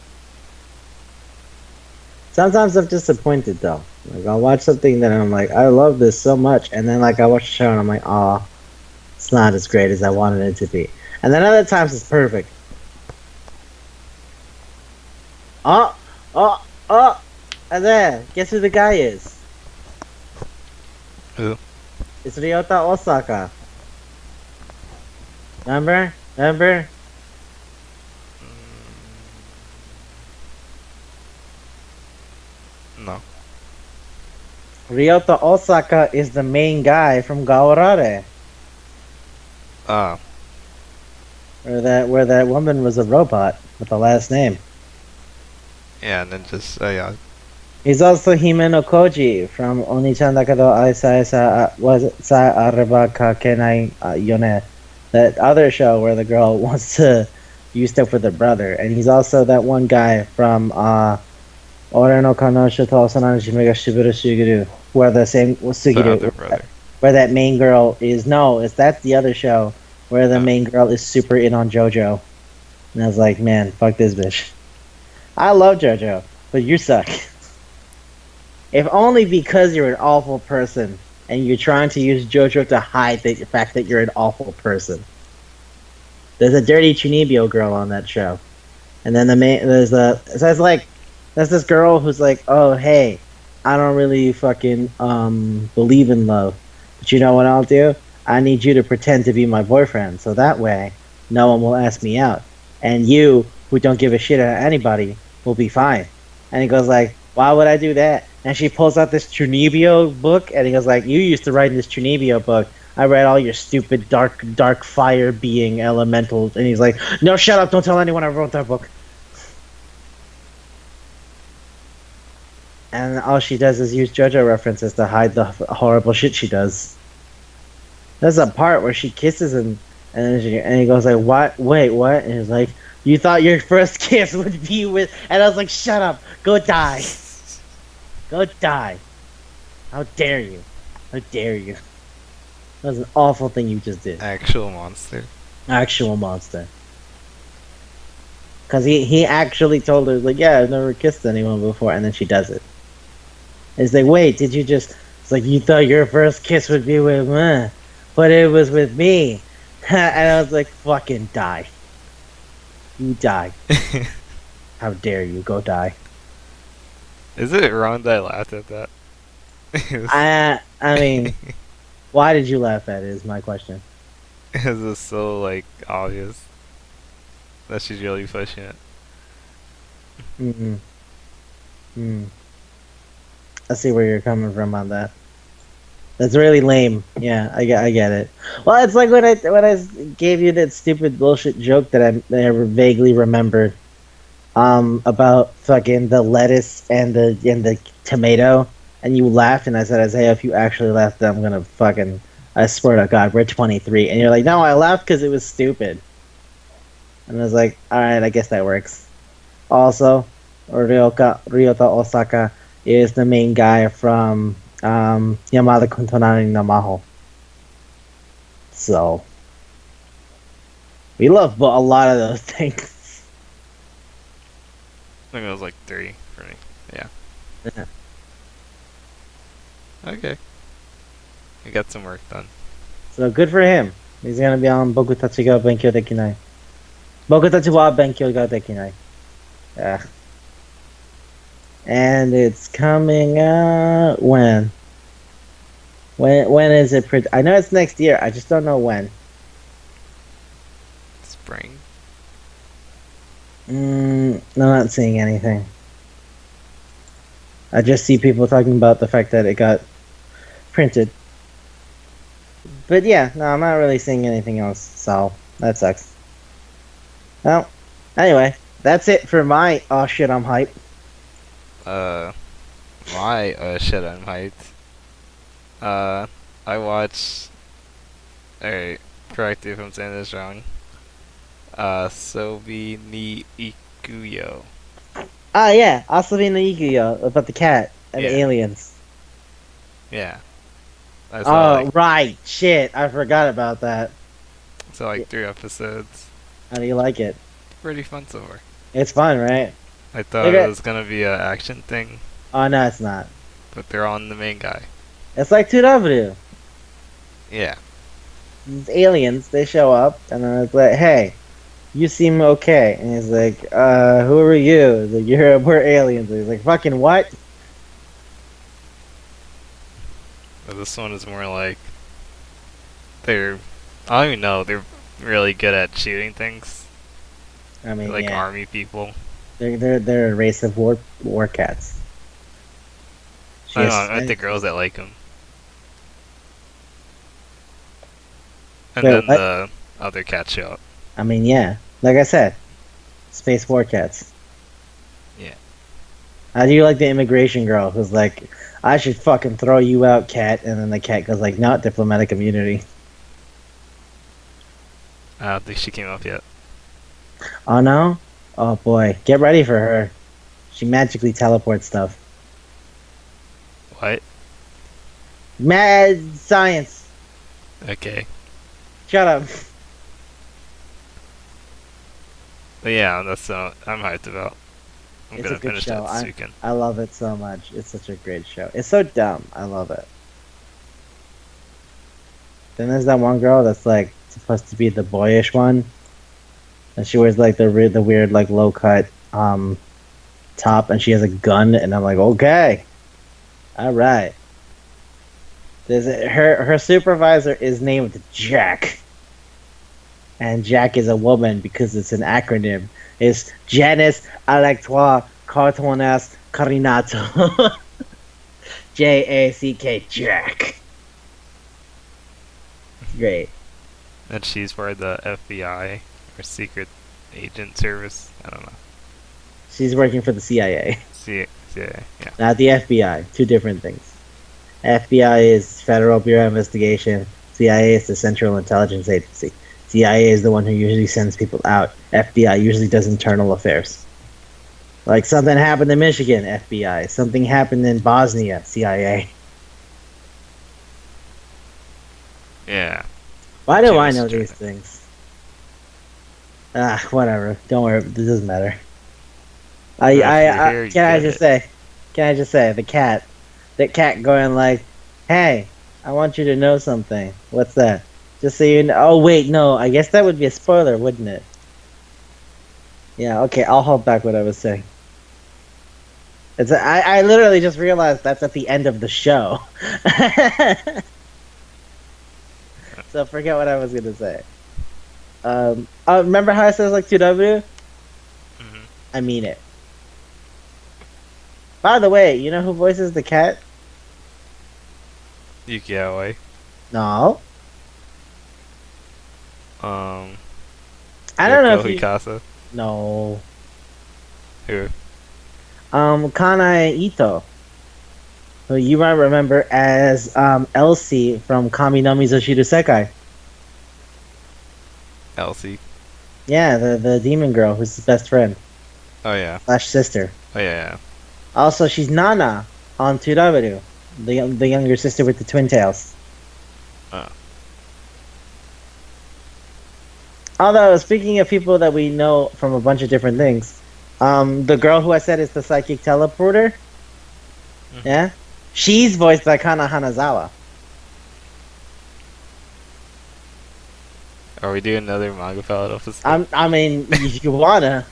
Speaker 1: Sometimes I'm disappointed though. Like I'll watch something that I'm like, I love this so much, and then like I watch a show and I'm like, aw, it's not as great as I wanted it to be. And then other times it's perfect. And then guess who the guy is?
Speaker 2: Who?
Speaker 1: It's Ryota Osaka. Remember?
Speaker 2: No.
Speaker 1: Ryota Osaka is the main guy from Gaorare.
Speaker 2: Oh.
Speaker 1: Where that woman was a robot with the last name.
Speaker 2: Yeah, and then just yeah.
Speaker 1: He's also Himeno Koji from Oni-chan Dakedo Aisa was Sa Areba Kakenai Yone. That other show where the girl wants to use stuff with her brother. And he's also that one guy from Ore no Kanosho to Osanajime ga Shiburu Shigeru, where the same Sugiru, where that main girl is that's the other show where the main girl is super in on JoJo. And I was like, man, fuck this bitch. I love JoJo, but you suck. If only because you're an awful person and you're trying to use JoJo to hide the fact that you're an awful person. There's a dirty Chunibyo girl on that show. And then there's this girl who's like, oh, hey, I don't really fucking believe in love. But you know what I'll do? I need you to pretend to be my boyfriend. So that way, no one will ask me out. And you, who don't give a shit about anybody, will be fine. And he goes like, why would I do that? And she pulls out this Chunibyo book, and he goes like, "You used to write in this Chunibyo book. I read all your stupid dark fire being elementals." And he's like, "No, shut up! Don't tell anyone I wrote that book." And all she does is use JoJo references to hide the horrible shit she does. There's a part where she kisses him, and he goes like, "What? Wait, what?" And he's like, "You thought your first kiss would be with?" And I was like, "Shut up! Go die! Go die! How dare you? How dare you?" That was an awful thing you just did.
Speaker 2: Actual monster.
Speaker 1: Actual monster. Because he actually told her, like, "Yeah, I've never kissed anyone before," and then she does it. It's like, "Wait, did you just..." It's like, "You thought your first kiss would be with me, but it was with me." And I was like, "Fucking die. You die. How dare you? Go die."
Speaker 2: Is it wrong that I laughed at that?
Speaker 1: I mean, why did you laugh at it is my question.
Speaker 2: It was just so like obvious that she's really pushing it.
Speaker 1: Mm-mm. Mm. I see where you're coming from on that. That's really lame. Yeah, I get it. Well, it's like when I gave you that stupid bullshit joke that I vaguely remembered. About fucking the lettuce and the tomato, and you laughed, and I said, "Isaiah, if you actually laughed, then I'm gonna fucking, I swear to God, we're 23." And you're like, "No, I laughed because it was stupid." And I was like, "All right, I guess that works." Also, Ryota Osaka is the main guy from Yamada Kuntonari no Maho. So we love a lot of those things.
Speaker 2: I think it was like 3 for me. Yeah. Okay. We got some work done.
Speaker 1: So good for him. He's gonna be on Boku Tachi ga Benkyou Dekinai. Boku Tachi wa Benkyou ga Dekinai. Yeah. And it's coming out when? When is it? I know it's next year. I just don't know when.
Speaker 2: Spring.
Speaker 1: I'm not seeing anything. I just see people talking about the fact that it got printed. But yeah, no, I'm not really seeing anything else, so that sucks. Well, anyway, that's it for my "oh shit, I'm hype."
Speaker 2: My shit, I'm hyped. I watched. Alright, correct me if I'm saying this wrong. Sobi ni Ikuyo.
Speaker 1: Ah, yeah, Asobi no Ikuyo, about the cat and
Speaker 2: Yeah.
Speaker 1: the aliens.
Speaker 2: Yeah. I saw
Speaker 1: Oh, right, shit, I forgot about that.
Speaker 2: 3 episodes.
Speaker 1: How do you like it?
Speaker 2: Pretty fun so far.
Speaker 1: It's fun, right?
Speaker 2: I thought
Speaker 1: Okay.
Speaker 2: it was gonna be an action thing,
Speaker 1: Oh, no, it's not.
Speaker 2: but they're on the main guy.
Speaker 1: It's like 2W.
Speaker 2: Yeah.
Speaker 1: These aliens, they show up, and then it's like, "Hey, you seem okay." And he's like, "Who are you?" He's like, "We're aliens." And he's like, "Fucking what?"
Speaker 2: But this one is more like they're. I don't even know. They're really good at shooting things.
Speaker 1: I mean,
Speaker 2: They're like
Speaker 1: yeah.
Speaker 2: army people.
Speaker 1: They're a race of war cats.
Speaker 2: I don't know. I the girls that like them. And
Speaker 1: Wait,
Speaker 2: then
Speaker 1: what?
Speaker 2: the other cat show up.
Speaker 1: I mean, yeah. Like I said, space war cats.
Speaker 2: Yeah.
Speaker 1: How do you like the immigration girl who's like, "I should fucking throw you out, cat," and then the cat goes like, "No, diplomatic immunity."
Speaker 2: I don't think she came up yet.
Speaker 1: Oh no? Oh boy, get ready for her. She magically teleports stuff.
Speaker 2: What?
Speaker 1: Mad science.
Speaker 2: Okay.
Speaker 1: Shut up.
Speaker 2: But yeah, that's I'm hyped about. I'm
Speaker 1: It's
Speaker 2: gonna
Speaker 1: a good
Speaker 2: finish
Speaker 1: show.
Speaker 2: that this weekend.
Speaker 1: I love it so much. It's such a great show. It's so dumb. I love it. Then there's that one girl that's like supposed to be the boyish one, and she wears like the weird like low cut top, and she has a gun, and I'm like, okay, all right. Her supervisor is named Jack, and Jack is a woman because it's an acronym. It's Janice Electoire Cartonas Carinato. Jack. Jack. Great.
Speaker 2: And she's for the FBI or Secret Agent Service. I don't know.
Speaker 1: She's working for the CIA,
Speaker 2: CIA, yeah.
Speaker 1: not the FBI. Two different things. FBI is Federal Bureau of Investigation. CIA is the Central Intelligence Agency. CIA is the one who usually sends people out. FBI usually does internal affairs. Like something happened in Michigan, FBI. Something happened in Bosnia, CIA.
Speaker 2: Yeah.
Speaker 1: Why do I
Speaker 2: James
Speaker 1: know
Speaker 2: Jordan.
Speaker 1: these things? Whatever. Don't worry. It doesn't matter.
Speaker 2: If you're here, you
Speaker 1: Can I
Speaker 2: get
Speaker 1: just
Speaker 2: it.
Speaker 1: say? Can I just say that cat going like, "Hey, I want you to know something." What's that? Just so you know. Oh wait, no. I guess that would be a spoiler, wouldn't it? Yeah. Okay. I'll hold back what I was saying. I literally just realized that's at the end of the show. So forget what I was gonna say. Remember how I said it's like 2W?
Speaker 2: Mhm.
Speaker 1: I mean it. By the way, you know who voices the cat?
Speaker 2: Yuki Aoi.
Speaker 1: No.
Speaker 2: Um,
Speaker 1: I don't know
Speaker 2: Yoko
Speaker 1: if you...
Speaker 2: Hikasa.
Speaker 1: No.
Speaker 2: Who?
Speaker 1: Kanae Ito. Who you might remember as Elsie from Kami no Mizoshiru Sekai.
Speaker 2: Elsie.
Speaker 1: Yeah, the demon girl who's his best friend
Speaker 2: Oh yeah.
Speaker 1: / sister.
Speaker 2: Oh yeah.
Speaker 1: Also, she's Nana on 2W, the younger sister with the twin tails.
Speaker 2: Oh.
Speaker 1: Although, speaking of people that we know from a bunch of different things, the girl who I said is the psychic teleporter,
Speaker 2: Mhm.
Speaker 1: yeah, she's voiced by Kana Hanazawa.
Speaker 2: Are we doing another Manga Palate episode?
Speaker 1: I mean, if you wanna,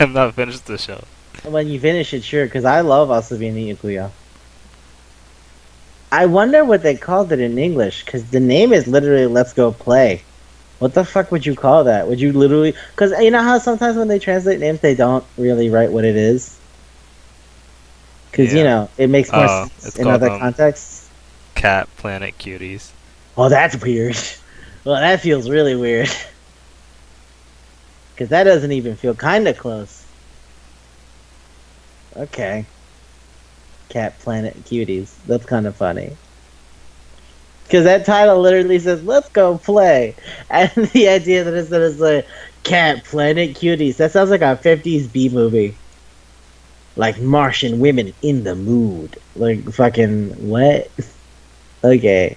Speaker 2: I'm not finished the show.
Speaker 1: when you finish it, sure, because I love Asobi ni Ikuya. I wonder what they called it in English, because the name is literally Let's Go Play. What the fuck would you call that? Would you literally... Because you know how sometimes when they translate names, they don't really write what it is? Because, you
Speaker 2: Yeah.
Speaker 1: know, it makes more
Speaker 2: Oh,
Speaker 1: sense
Speaker 2: it's
Speaker 1: in
Speaker 2: called,
Speaker 1: other contexts.
Speaker 2: Cat Planet Cuties.
Speaker 1: Oh, that's weird. Well, that feels really weird. Because that doesn't even feel kind of close. Okay. Cat Planet Cuties. That's kind of funny. Because that title literally says, "Let's go play." And the idea that it's like, Cat Planet Cuties. That sounds like a 50s B movie. Like Martian women in the mood. Like fucking, what? Okay.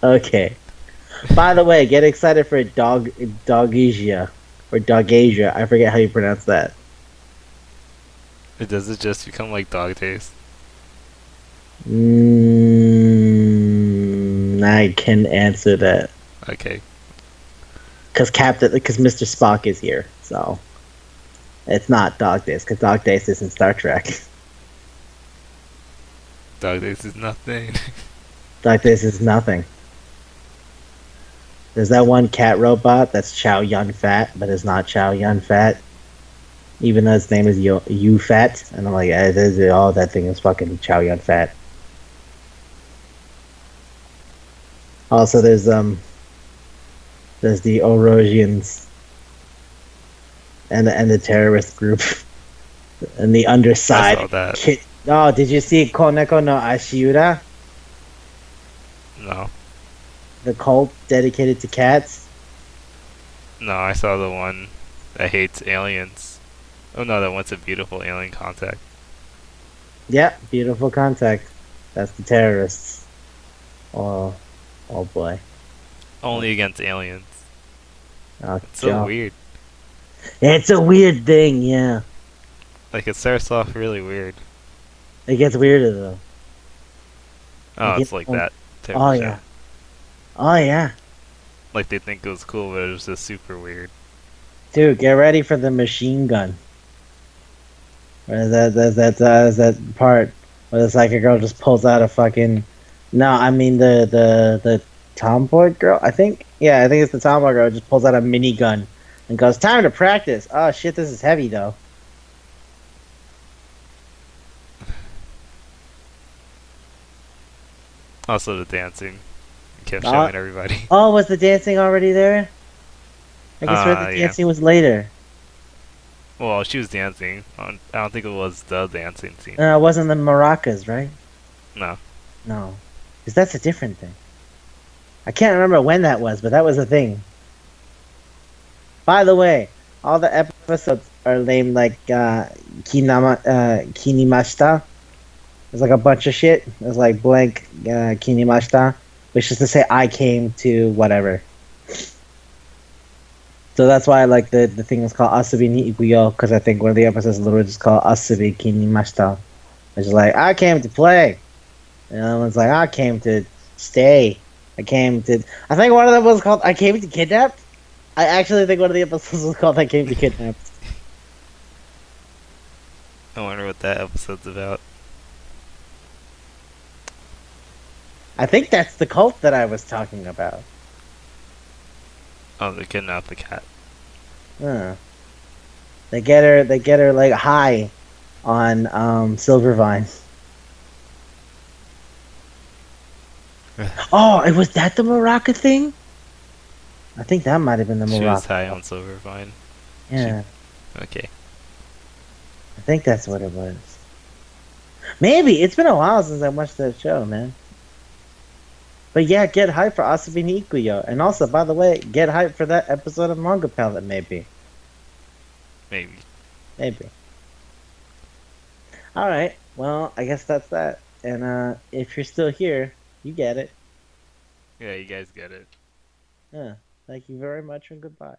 Speaker 1: Okay. By the way, get excited for Dogasia. Or Dogasia. I forget how you pronounce that.
Speaker 2: Does it just become like dog taste?
Speaker 1: I can answer that.
Speaker 2: Okay.
Speaker 1: Because Mr. Spock is here, so it's not Dog Days. Because Dog Days isn't Star Trek.
Speaker 2: Dog taste is nothing.
Speaker 1: Dog Days is nothing. There's that one cat robot that's Chow Yun Fat, but it's not Chow Yun Fat. Even though its name is Yu Fat, and I'm like, oh, that thing is fucking Chow Yun Fat. Also, there's the Orosians and the terrorist group and the underside.
Speaker 2: I saw that.
Speaker 1: Oh, did you see Koneko no Ashiura?
Speaker 2: No.
Speaker 1: The cult dedicated to cats?
Speaker 2: No, I saw the one that hates aliens. Oh no, that wants a beautiful alien contact.
Speaker 1: Yep, beautiful contact. That's the terrorists. Oh boy.
Speaker 2: Only against aliens.
Speaker 1: Oh,
Speaker 2: It's so weird.
Speaker 1: It's a weird thing, yeah.
Speaker 2: Like it starts off really weird.
Speaker 1: It gets weirder though.
Speaker 2: Oh,
Speaker 1: Like,
Speaker 2: it's like that type
Speaker 1: Oh
Speaker 2: of show.
Speaker 1: yeah. Oh yeah.
Speaker 2: Like they think it was cool, but it was just super weird.
Speaker 1: Dude, get ready for the machine gun. That part where the psychic girl just pulls out a fucking... No, I mean the tomboy girl, I think? Yeah, I think it's the tomboy girl, just pulls out a minigun and goes, "Time to practice." Oh shit, this is heavy though.
Speaker 2: Also the dancing. Kept
Speaker 1: Uh,
Speaker 2: showing everybody.
Speaker 1: oh, was the dancing already there? I guess where the
Speaker 2: Yeah.
Speaker 1: dancing was later.
Speaker 2: Well, she was dancing. I don't think it was the dancing scene.
Speaker 1: It wasn't the maracas, right?
Speaker 2: No.
Speaker 1: No, because that's a different thing. I can't remember when that was, but that was a thing. By the way, all the episodes are named like Kinimashita. There's like a bunch of shit. There's like blank Kinimashita, which is to say I came to whatever. So that's why like the thing is called Asabi ni Ikuyo, because I think one of the episodes is literally just called Asabi Kinimashita. It's just like I came to play. And the other one's like I came to stay. I came to. I think one of them was called I came to kidnap. I actually think one of the episodes was called I came to kidnap.
Speaker 2: I wonder what that episode's about.
Speaker 1: I think that's the cult that I was talking about.
Speaker 2: Oh, they kidnapped the cat.
Speaker 1: Huh. They get her like high on Silvervine. Oh, it was that the Maraca thing? I think that might have been the
Speaker 2: She was
Speaker 1: Maraca.
Speaker 2: high on Silvervine.
Speaker 1: Yeah,
Speaker 2: Okay.
Speaker 1: I think that's what it was. Maybe it's been a while since I watched that show, man. But yeah, get hype for Asabi ni Ikuyo, and also, by the way, get hype for that episode of Manga Palette. Maybe.
Speaker 2: Maybe.
Speaker 1: All right. Well, I guess that's that. And if you're still here, you get it.
Speaker 2: Yeah, you guys get it.
Speaker 1: Yeah. Thank you very much, and goodbye.